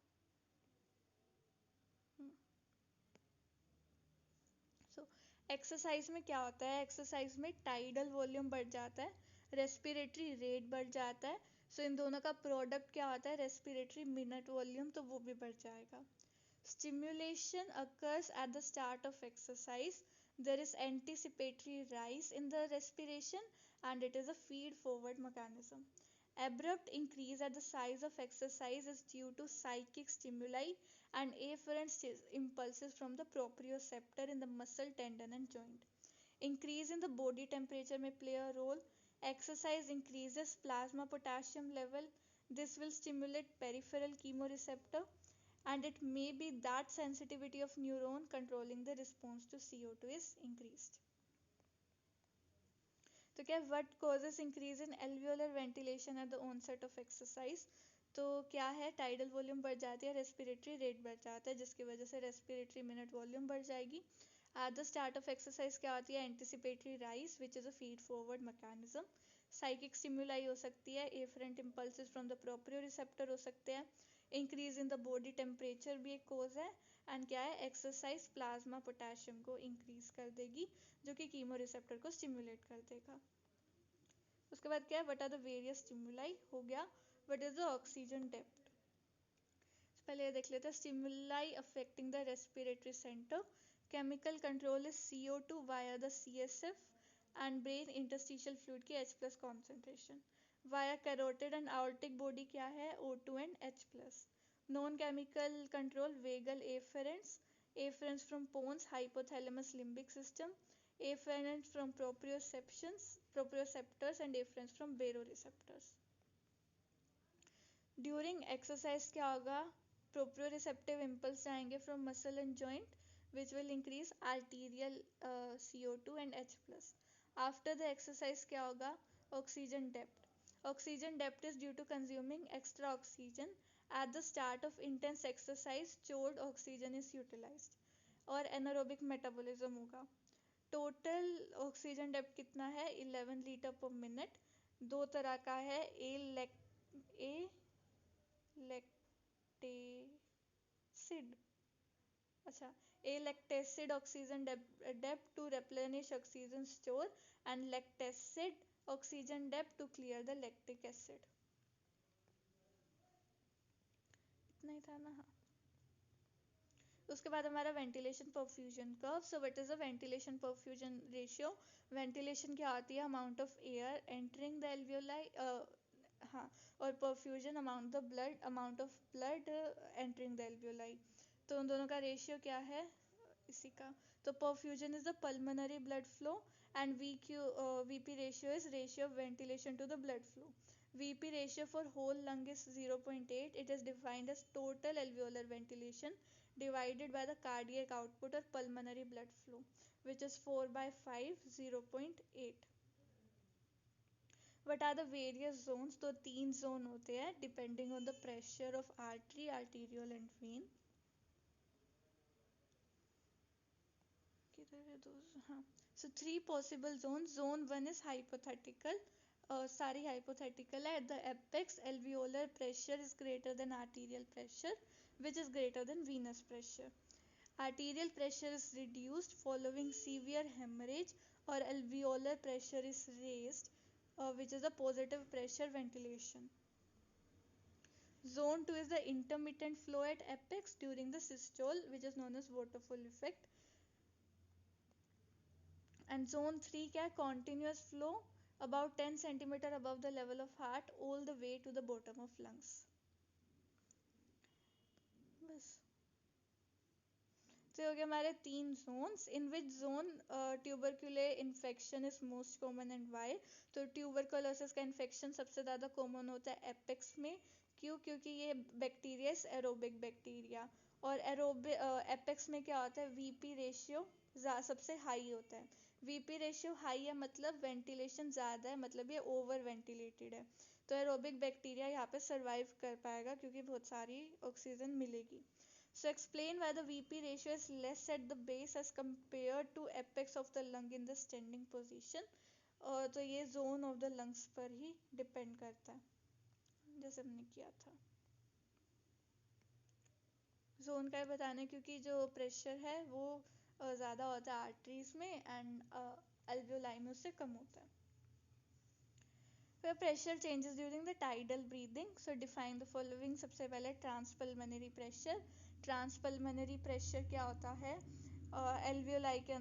सो एक्सरसाइज में क्या होता है? एक्सरसाइज में टाइडल वॉल्यूम बढ़ जाता है, रेस्पिरेटरी रेट बढ़ जाता है. सो इन दोनों का प्रोडक्ट क्या होता है? रेस्पिरेटरी मिनट वॉल्यूम, तो वो भी बढ़ जाएगा. Stimulation occurs at the start of exercise. There is anticipatory rise in the respiration and it is a feed forward mechanism. Abrupt increase at the size of exercise is due to psychic stimuli and afferent impulses from the proprioceptor in the muscle, tendon and joint. Increase in the body temperature may play a role. Exercise increases plasma potassium level. This will stimulate peripheral chemoreceptor and it may be that sensitivity of neuron controlling the response to CO2 is increased. तो क्या what causes increase in alveolar ventilation at the onset of exercise? तो क्या है? Tidal volume बढ़ जाती है, respiratory rate बढ़ जाता है, जिसकी वजह से रेस्पिरेटरी मिनट वॉल्यूम बढ़ जाएगी. At the start of exercise क्या होती है? Anticipatory rise which is a feed forward mechanism. Psychic stimuli हो सकती है, afferent impulses from the proprioreceptor हो सकते हैं. Increase in the body temperature भी एक कोज है. एंड क्या है? एक्सरसाइज प्लाज्मा पोटेशियम को इंक्रीज कर देगी, जो कि कीमो रिसेप्टर को स्टिमुलेट कर देगा. उसके बाद क्या है? What are the various stimuli, हो गया. व्हाट इज द ऑक्सीजन डेप्थ? पहले ये देख लेते हैं. Stimuli affecting the respiratory centre. Chemical control is CO2 via the CSF and brain interstitial fluid की H plus concentration. Via carotid and aortic body क्या है? O2 and H plus. Non chemical control vagal afferents, afferents from pons, hypothalamus limbic system, afferents from proprioceptors and afferents from baroreceptors. During exercise क्या होगा? proprioceptive impulse जाएंगे from muscle and joint which will increase arterial CO2 and H plus. After the exercise क्या होगा? oxygen depth. Oxygen depth is due to consuming extra oxygen. At the start of intense exercise stored oxygen is utilized. और anaerobic metabolism होगा. Total oxygen depth कितना है? 11 litre पर minute. दो तरह का है, लैक्टेसिड. अच्छा, ए लैक्टेसिड oxygen depth to replenish oxygen store and लैक्टेसिड oxygen depth to clear the lactic acid. इतना ही था ना? हाँ. उसके बाद हमारा ventilation perfusion curve. So what is the ventilation perfusion ratio? Ventilation क्या होती है? Amount of air entering the alveoli, हाँ, और perfusion amount of blood entering the alveoli. तो उन दोनों का रेशियो क्या है इसी का? तो perfusion is the pulmonary blood flow and VP ratio is ratio of ventilation to the blood flow. VP ratio for whole lung is 0.8. It is defined as total alveolar ventilation divided by the cardiac output or pulmonary blood flow, which is 4 by 5, 0.8. What are the various zones? तो 3 zone होते हैं depending on the pressure of artery, arteriole and vein. किधर है those? हाँ. So 3 possible zones. Zone 1 is hypothetical. सारी hypothetical है. At the apex, alveolar pressure is greater than arterial pressure, which is greater than venous pressure. Arterial pressure is reduced following severe hemorrhage, or alveolar pressure is raised, which is a positive pressure ventilation. Zone 2 is the intermittent flow at apex during the systole, which is known as waterfall effect. And zone 3 क्या है? Continuous flow about 10 centimeter above the level of heart all the way to the bottom of lungs. बस. तो हो गया हमारे 3 zones. In which zone tubercular infection is most common and why? तो tuberculosis का infection सबसे ज़्यादा common होता है apex में. क्यों? क्योंकि ये बैक्टीरिया एरोबिक बैक्टीरिया, और एपेक्स में क्या होता है? वीपी रेशियो सबसे हाई होता है. वीपी रेशियो हाई है मतलब वेंटिलेशन ज़्यादा है, मतलब ये ओवर वेंटिलेटेड है. तो एरोबिक बैक्टीरिया यहाँ पे सर्वाइव कर पाएगा क्योंकि बहुत सारी ऑक्सीजन मिलेगी. So explain why the VP ratio is less at the base as compared to apex of the lung in the standing position. तो ये zone of the lungs पर ही depend करता है, जैसे हमने किया था. जोन का बताना, क्योंकि जो प्रेशर है वो ज़्यादा होता है आर्टरीज में एंड एल्वियोलाई में उससे कम होता है. फिर pressure changes during the tidal breathing. So define the following. सबसे पहले ट्रांसपल्मोनरी प्रेशर. ट्रांसपल्मोनरी प्रेशर क्या होता है? एल्वियोलाई के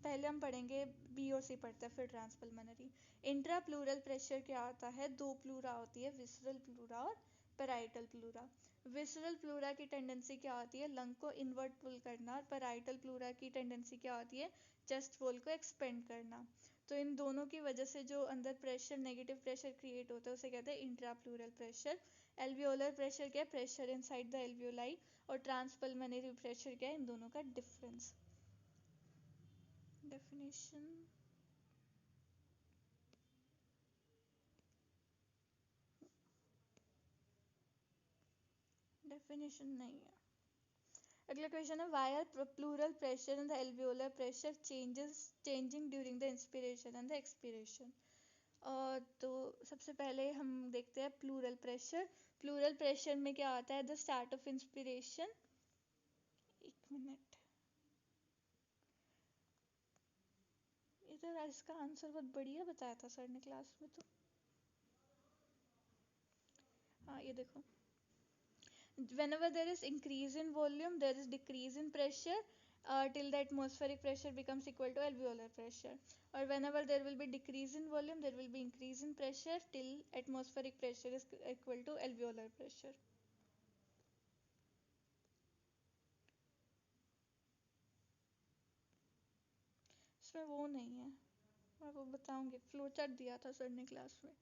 पहले हम पढ़ेंगे, बी और सी पढ़ते हैं फिर ट्रांसपल्मोनरी. इंट्रा प्लूरल प्रेशर क्या होता है? 2 प्लूरा होती है, विसरल प्लूरा और पेराइटल प्लूरा. विसरल प्लूरा की टेंडेंसी क्या होती है? लंग को इन्वर्ट पुल करना, और पेराइटल प्लूरा की टेंडेंसी क्या होती है? चेस्ट वॉल को एक्सपेंड करना. तो इन दोनों की वजह से जो अंदर प्रेशर, नेगेटिव प्रेशर क्रिएट होता है उसे कहते हैं intra plural pressure. Alveolar pressure क्या है? Pressure inside the alveoli. और ट्रांसपल्मोनरी प्रेशर क्या है? इन दोनों का डिफरेंस. डेफिनेशन नहीं है. अगला क्वेश्चन है, why are pleural pressure and the alveolar pressure changing during the inspiration and the expiration. तो सबसे पहले हम देखते हैं प्लूरल प्रेशर. प्लूरल प्रेशर में क्या आता है? The start of inspiration. एक मिनट, इधर इसका आंसर बहुत बढ़िया बताया था सर ने क्लास में. तो हाँ, ये देखो, whenever there is increase in volume there is decrease in pressure till the atmospheric pressure becomes equal to alveolar pressure, or whenever there will be decrease in volume there will be increase in pressure till atmospheric pressure is equal to alveolar pressure. इसमें वो नहीं है, मैं वो बताऊंगी. Flow chart दिया था sir ने क्लास में.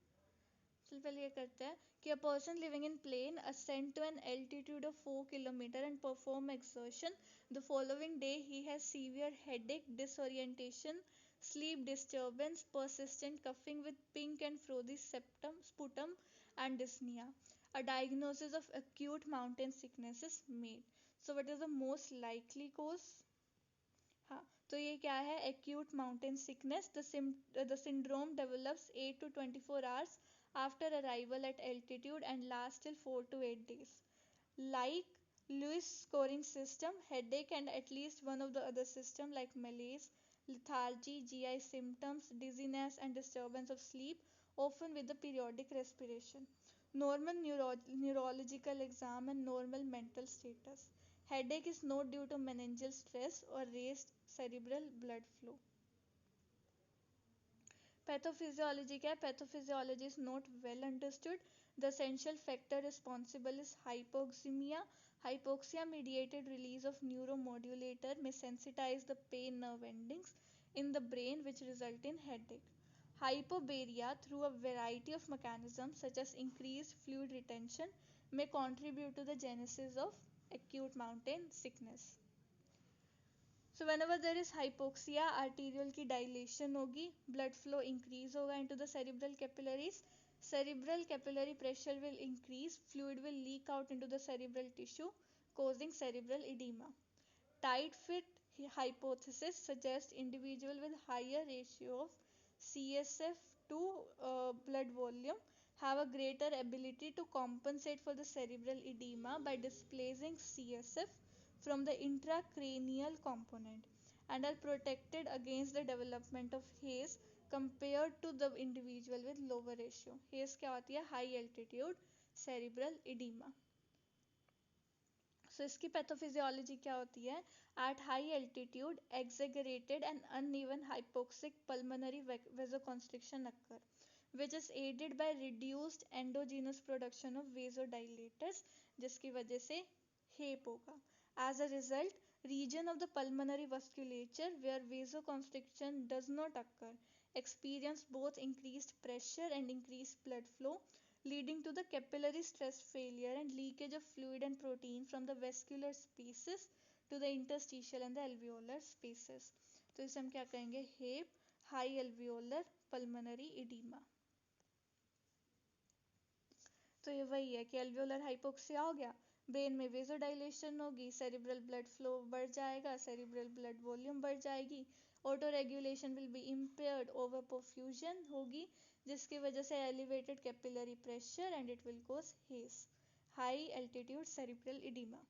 चल पहले ये करते हैं कि a person living in plane ascend to an altitude of 4 kilometer and perform exertion. The following day he has severe headache, disorientation, sleep disturbance, persistent coughing with pink and frothy sputum and dyspnea. A diagnosis of acute mountain sickness is made. So what is the most likely cause? हाँ, तो ये क्या है? acute mountain sickness. The syndrome develops 8 to 24 hours after arrival at altitude and lasts till 4 to 8 days. Like Lewis scoring system, headache and at least one of the other system like malaise, lethargy, GI symptoms, dizziness and disturbance of sleep, often with the periodic respiration. Normal neurological exam and normal mental status. Headache is not due to meningeal stress or raised cerebral blood flow. Pathophysiology क्या है? Pathophysiology is not well understood. The essential factor responsible is hypoxemia. Hypoxia mediated release of neuromodulator may sensitize the pain nerve endings in the brain which result in headache. Hypobaria through a variety of mechanisms such as increased fluid retention may contribute to the genesis of acute mountain sickness. So whenever there is hypoxia, arterial की dilation होगी, blood flow increase होगा into the cerebral capillaries, cerebral capillary pressure will increase, fluid will leak out into the cerebral tissue causing cerebral edema. Tight fit hypothesis suggests individual with higher ratio of CSF to blood volume have a greater ability to compensate for the cerebral edema by displacing CSF from the intracranial component and are protected against the development of haze compared to the individual with lower ratio. Haze क्या होती है? High altitude cerebral edema. So इसकी pathophysiology क्या होती है? At high altitude, exaggerated and uneven hypoxic pulmonary vasoconstriction occur, which is aided by reduced endogenous production of vasodilators, जिसकी वजह से HAPE होगा. As a result, region of the pulmonary vasculature where vasoconstriction does not occur experience both increased pressure and increased blood flow, leading to the capillary stress failure and leakage of fluid and protein from the vascular spaces to the interstitial and the alveolar spaces. तो इसे हम क्या कहेंगे? HAPE, high alveolar pulmonary edema. तो ये वही है कि alveolar hypoxia हो गया, ब्रेन में वेजोडाइलेशन होगी, सेरिब्रल ब्लड फ्लो बढ़ जाएगा, सेरिब्रल ब्लड वॉल्यूम बढ़ जाएगी, autoregulation will be impaired, over perfusion होगी जिसकी वजह से elevated capillary pressure and it will cause HACE, high altitude cerebral oedema.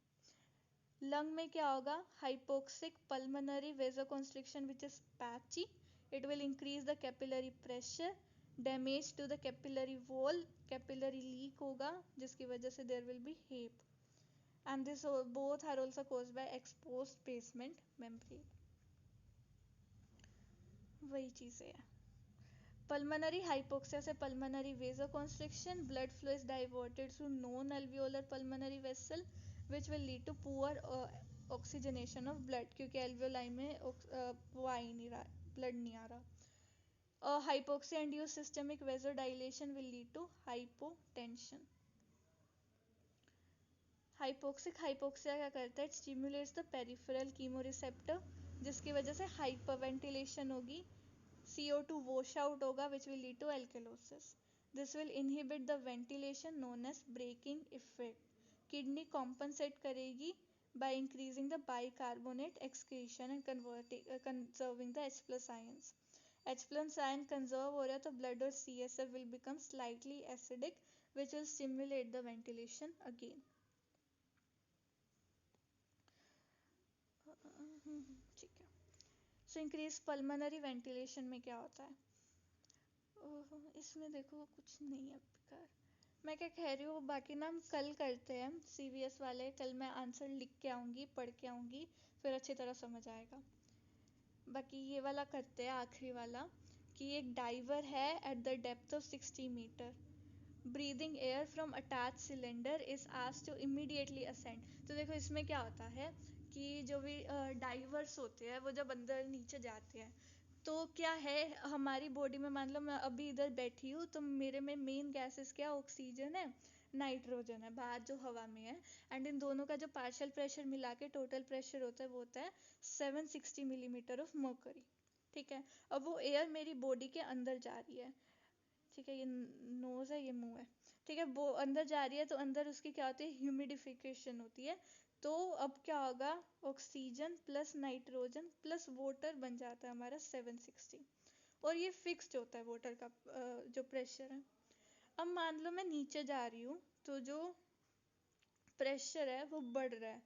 Lung में क्या होगा? Hypoxic pulmonary vasoconstriction which is patchy, it will increase the capillary pressure, damage to the capillary wall, capillary leak होगा जिसकी वजह से there will be HAPE. And this both are also caused by exposed basement membrane. वही चीज़ें हैं. Pulmonary hypoxia से pulmonary vasoconstriction, blood flow is diverted through non-alveolar pulmonary vessel, which will lead to poor oxygenation of blood, क्योंकि alveoli में वो आ ही नहीं रहा, blood नहीं आ रहा. Hypoxia induced systemic vasodilation will lead to hypotension. Hypoxic hypoxia क्या करता है? स्टिमुलेट्स द पेरिफेरल कीमोरिसेप्टर जिसकी वजह से हाइपरवेंटिलेशन होगी, CO2 वॉश आउट होगा which will lead to alkalosis. This will inhibit the ventilation known as braking effect. Kidney compensate करेगी by increasing the bicarbonate excretion and conserving the H+ ions. H+ ion conserve हो रहा है तो blood और CSF will become slightly acidic which will stimulate the ventilation again. ठीक है. So increase pulmonary ventilation में क्या होता है? इसमें देखो कुछ नहीं है बेकार. मैं क्या कह रही हूँ, बाकी ना हम कल करते हैं CVS वाले. कल मैं आंसर लिख के आऊँगी, पढ़ के आऊँगी, फिर अच्छी तरह समझ आएगा. बाकी ये वाला करते हैं, आखिरी वाला, कि एक डाइवर है at the depth of 60 metre. Breathing air from attach cylinder is asked to immediately ascend. तो देखो इसमें क्या होता है कि जो भी डाइवर्स होते हैं वो जब अंदर नीचे जाते हैं तो क्या है हमारी बॉडी में, मान लो मैं अभी इधर बैठी हूँ तो मेरे में मेन गैसेस क्या? ऑक्सीजन है, नाइट्रोजन है बाहर जो हवा में है, एंड इन दोनों का जो पार्शियल प्रेशर मिला के टोटल प्रेशर होता है वो होता है 760 मिलीमीटर ऑफ मर्करी. ठीक है. अब वो एयर मेरी बॉडी के अंदर जा रही है. ठीक है, ये नोज है, ये मुंह है. ठीक है, वो अंदर जा रही है तो अंदर उसकी क्या होती है? ह्यूमिडिफिकेशन होती है. तो अब क्या होगा? Oxygen plus nitrogen plus water बन जाता है हमारा 760, और ये फिक्स्ड होता है वाटर का जो प्रेशर है. अब मान लो मैं नीचे जा रही हूँ तो जो प्रेशर है वो बढ़ रहा है.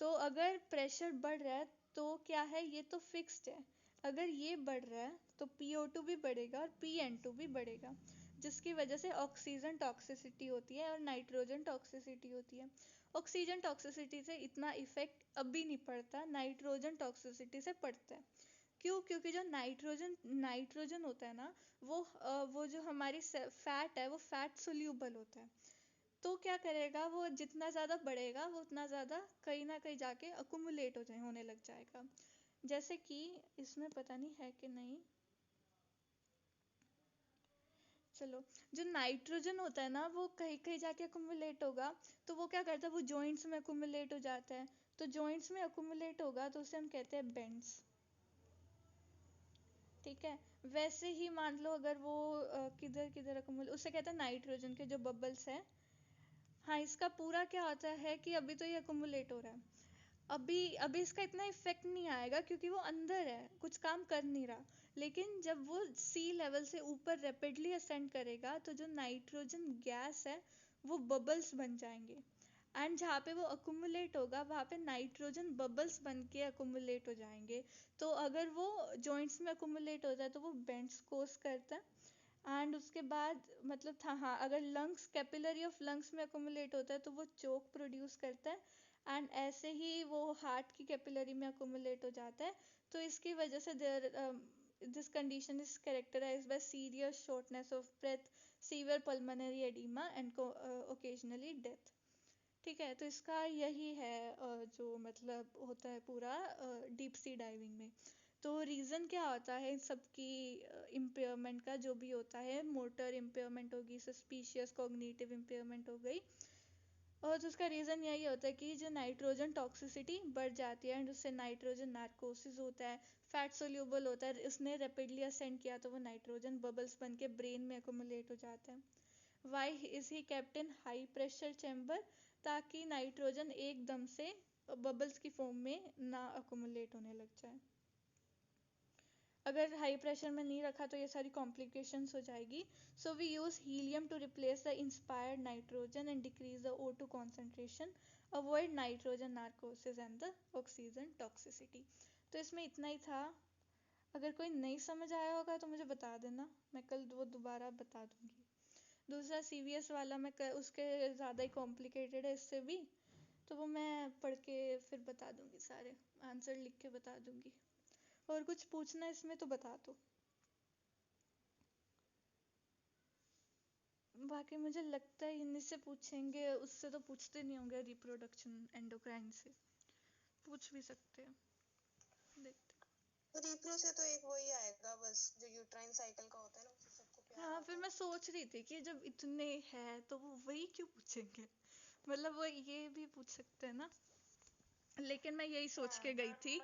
तो अगर प्रेशर बढ़ रहा है तो क्या है? ये तो फिक्स्ड है. अगर ये बढ़ रहा है तो PO2 भी बढ़ेगा और PN2 भी बढ़ेगा, जिसकी वजह से ऑक्सीजन टॉक्सिसिटी होती है और नाइट्रोजन टॉक्सिसिटी होती है. ऑक्सीजन टॉक्सिसिटी से इतना इफेक्ट अभी नहीं पड़ता, नाइट्रोजन टॉक्सिसिटी से पड़ता है। क्यों? क्योंकि जो नाइट्रोजन होता है ना, वो जो हमारी फैट है वो फैट सोल्यूबल होता है। तो क्या करेगा, वो जितना ज़्यादा बढ़ेगा वो उतना ज़्यादा कहीं ना कहीं जाके अकुमुलेट होने लग जाएगा। जैसे कि इसमें पता नहीं है कि नहीं, चलो, जो नाइट्रोजन होता है ना वो कहीं कहीं जाके अकुमुलेट होगा, तो वो क्या करता है, वो जॉइंट्स में अकुमुलेट हो जाता है। तो जॉइंट्स में अकुमुलेट होगा तो उसे हम कहते हैं बेंड्स। ठीक है, वैसे ही मान लो अगर वो किधर किधर अकुमुलेट, उसे कहते हैं नाइट्रोजन के जो बबल्स है। हाँ, इसका पूरा क्या होता है कि अभी तो ये अकुमुलेट हो रहा है, अभी अभी इसका इतना इफेक्ट नहीं आएगा क्योंकि वो अंदर है, कुछ काम कर नहीं रहा। लेकिन जब वो सी लेवल से ऊपर रैपिडली असेंड करेगा तो जो नाइट्रोजन गैस है वो बबल्स बन जाएंगे, एंड जहाँ पे वो अकुमुलेट होगा वहाँ पे नाइट्रोजन बबल्स बन के अकुमुलेट हो जाएंगे। तो अगर वो जॉइंट्स में अकुमुलेट होता है तो वो बेंड्स कोस करता है। एंड उसके बाद मतलब था, हाँ, अगर लंग्स, कैपिलरी ऑफ लंग्स में अकुमुलेट होता है तो वो चोक प्रोड्यूस करता है। एंड ऐसे ही वो हार्ट की कैपिलरी में अकुमुलेट हो जाता है। तो इसकी वजह से this condition is characterised by serious shortness of breath, severe pulmonary oedema and occasionally death. ठीक है, तो इसका यही है जो मतलब होता है पूरा डीप सी डाइविंग में। तो रीज़न क्या होता है इन सब की इम्पेयरमेंट का, जो भी होता है, मोटर इम्पेयरमेंट होगी, सस्पिशियस कॉग्निटिव इम्पेयरमेंट हो गई, और तो उसका रीज़न यही होता है कि जो नाइट्रोजन टॉक्सिसिटी बढ़ जाती है एंड उससे नाइट्रोजन नार्कोसिस होता है, फैट सोल्यूबल होता है, उसने रैपिडली असेंड किया तो वो नाइट्रोजन बबल्स बन के ब्रेन में अकोमुलेट हो जाता है। Why is he kept in high pressure chamber, ताकि नाइट्रोजन एकदम से बबल्स की फॉर्म में ना अकोमुलेट होने लग जाए। अगर हाई प्रेशर में नहीं रखा तो ये सारी कॉम्प्लिकेशंस हो जाएगी। So we use helium to replace the inspired nitrogen and decrease the O2 concentration, avoid nitrogen narcosis and the oxygen toxicity. तो इसमें इतना ही था। अगर कोई नहीं समझ आया होगा तो मुझे बता देना, मैं कल वो दोबारा बता दूंगी। दूसरा CVS वाला मैं उसके ज़्यादा ही कॉम्प्लिकेटेड है इससे भी, तो वो मैं पढ़ के फिर बता दूंगी, सारे आंसर लिख के बता दूंगी। और कुछ पूछना इसमें तो बता दो। बाकी मुझे लगता है इन्हीं से पूछेंगे, उससे तो पूछते नहीं होंगे, रिप्रोडक्शन एंडोक्राइन से पूछ भी सकते हैं, देखते। तो रिप्रो से तो एक वही आएगा बस, जो यूट्राइन साइकिल का होता है ना, उससे सबको प्यार हाँ, आता फिर है। मैं सोच रही थी कि जब इतने हैं तो वो वही क्यों पूछेंगे, मतलब वो ये भी पूछ सकते हैं ना, लेकिन मैं यही सोच के गई थी।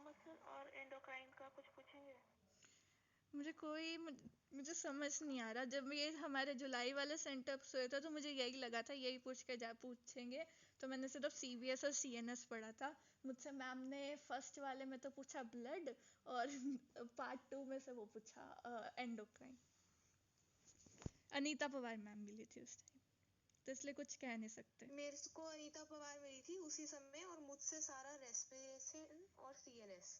मसल और एंडोक्राइन का कुछ पूछेंगे? मुझे समझ नहीं आ रहा, जब ये हमारे जुलाई वाले सेंटअप्स हुए थे तो मुझे यही लगा था यही पूछेंगे। तो मैंने सिर्फ CVS और CNS पढ़ा था। मुझसे मैम ने फर्स्ट वाले में तो पूछा ब्लड, और पार्ट 2 में से वो पूछा एंडोक्राइन। अनीता पवार मैम मिली थी उस टाइम, तो इसलिए कुछ कह नहीं सकते। मेरे को अनीता पवार मिली थी उसी समय, और मुझसे सारा रेस्पिरेशन और CNS।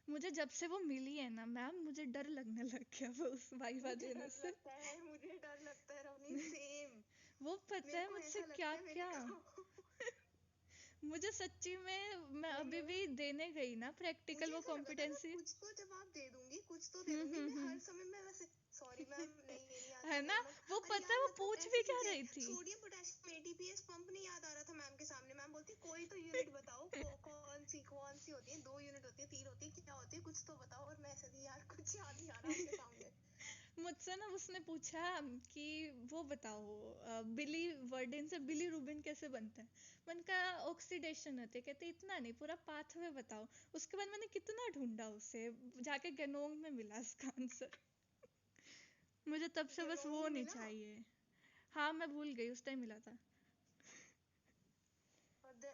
मुझे जब से वो मिली है ना मैम, मुझे डर लगने लग गया वो उस वाइवा देने से। मुझे डर लगता है रवनीत, सेम। वो पता है मुझसे क्या क्या मुझे सच्ची में, मैं अभी भी देने गई ना प्रैक्टिकल वो कॉम्पिटेंसी, कुछ तो जवाब दे दूंगी, कुछ तो दे दूंगी। मैं हर समय में वैसे सॉरी मैम, नहीं ये नहीं आता है ना, वो पता है वो पूछ भी क्या रही थी। सोडियम पोटेशियम ATPase पंप नहीं याद आ रहा था मैम के सामने। मैम बोलती कोई तो यूनिट बताओ, कौन सी होती है, 2 यूनिट होती है, 3 होती है, क्या होती है, कुछ तो बताओ। और मैं ऐसे यार कुछ याद नहीं आ रहा आपके सामने। मुझसे ना उसने पूछा कि वो बताओ बिली वर्डिन से बिली रूबिन कैसे बनता है। मैंने कहा ऑक्सीडेशन होती है, कहते इतना नहीं, पूरा पाथवे बताओ। उसके बाद मैंने कितना ढूंढा उसे, जाके गेनोम में मिला इसका आंसर। मुझे तब से बस वो नहीं चाहिए। हाँ, मैं भूल गई, उस टाइम मिला था।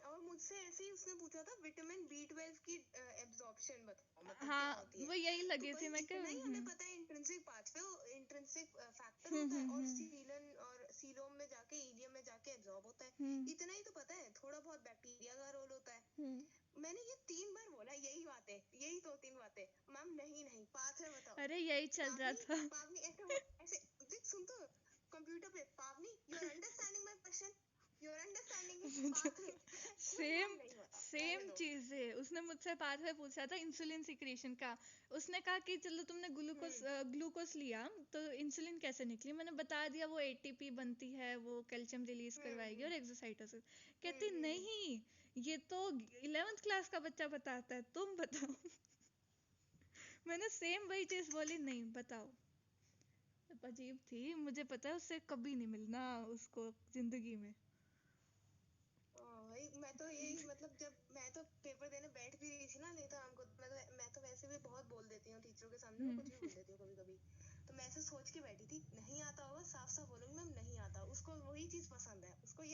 और मुझसे ऐसे ही उसने पूछा था विटामिन B12 की एब्जॉर्प्शन बताओ, मतलब हाँ, क्या होती है। वो यही लगी तो थी, मैं इतना ही हमें पता है, इंट्रिंसिक पाथवे, इंट्रिंसिक फैक्टर होता है, और सीलन और सीलोम में जाके, इलियम में जाके एब्जॉर्ब होता है। इतना ही तो पता है, थोड़ा बहुत बैक्टीरिया का रोल होता है। मैंने ये 3 बार बोला, यही बातें, यही 2-3 बातें। मैम नहीं पाथवे बताओ। अरे यही चल रहा था। पावनी ऐसे देख, सुन तो कंप्यूटर पे, Pavani you are understanding my question, you are understanding same same चीज है, उसने मुझसे पाथवे पूछा था इंसुलिन सिक्रीशन का। उसने कहा कि चलो तुमने ग्लूकोज लिया तो इंसुलिन कैसे निकली, मैंने बता दिया वो एटीपी बनती है, वो कैल्शियम रिलीज करवाएगी और एक्सोसाइटोसिस। कहती नहीं, ये तो 11th क्लास का बच्चा बताता है, तुम बताओ। मैंने सेम वही चीज बोली, नहीं बताओ। अजीब थी, मुझे पता है उससे कभी नहीं मिलना उसको जिंदगी में। भाई मैं तो यही मतलब जब मैं तो पेपर देने बैठ भी रही थी ना, नहीं तो हमको मैं तो वैसे भी बहुत बोल देती हूँ टीचरों के सामने, मैं कुछ भी बोल देती हूँ कभी कभी। तो मैं ऐसे सोच के बैठी थी, नहीं आता होगा साफ साफ बोलूंगी मैम नहीं आता, उसको वही चीज पसंद है, उसको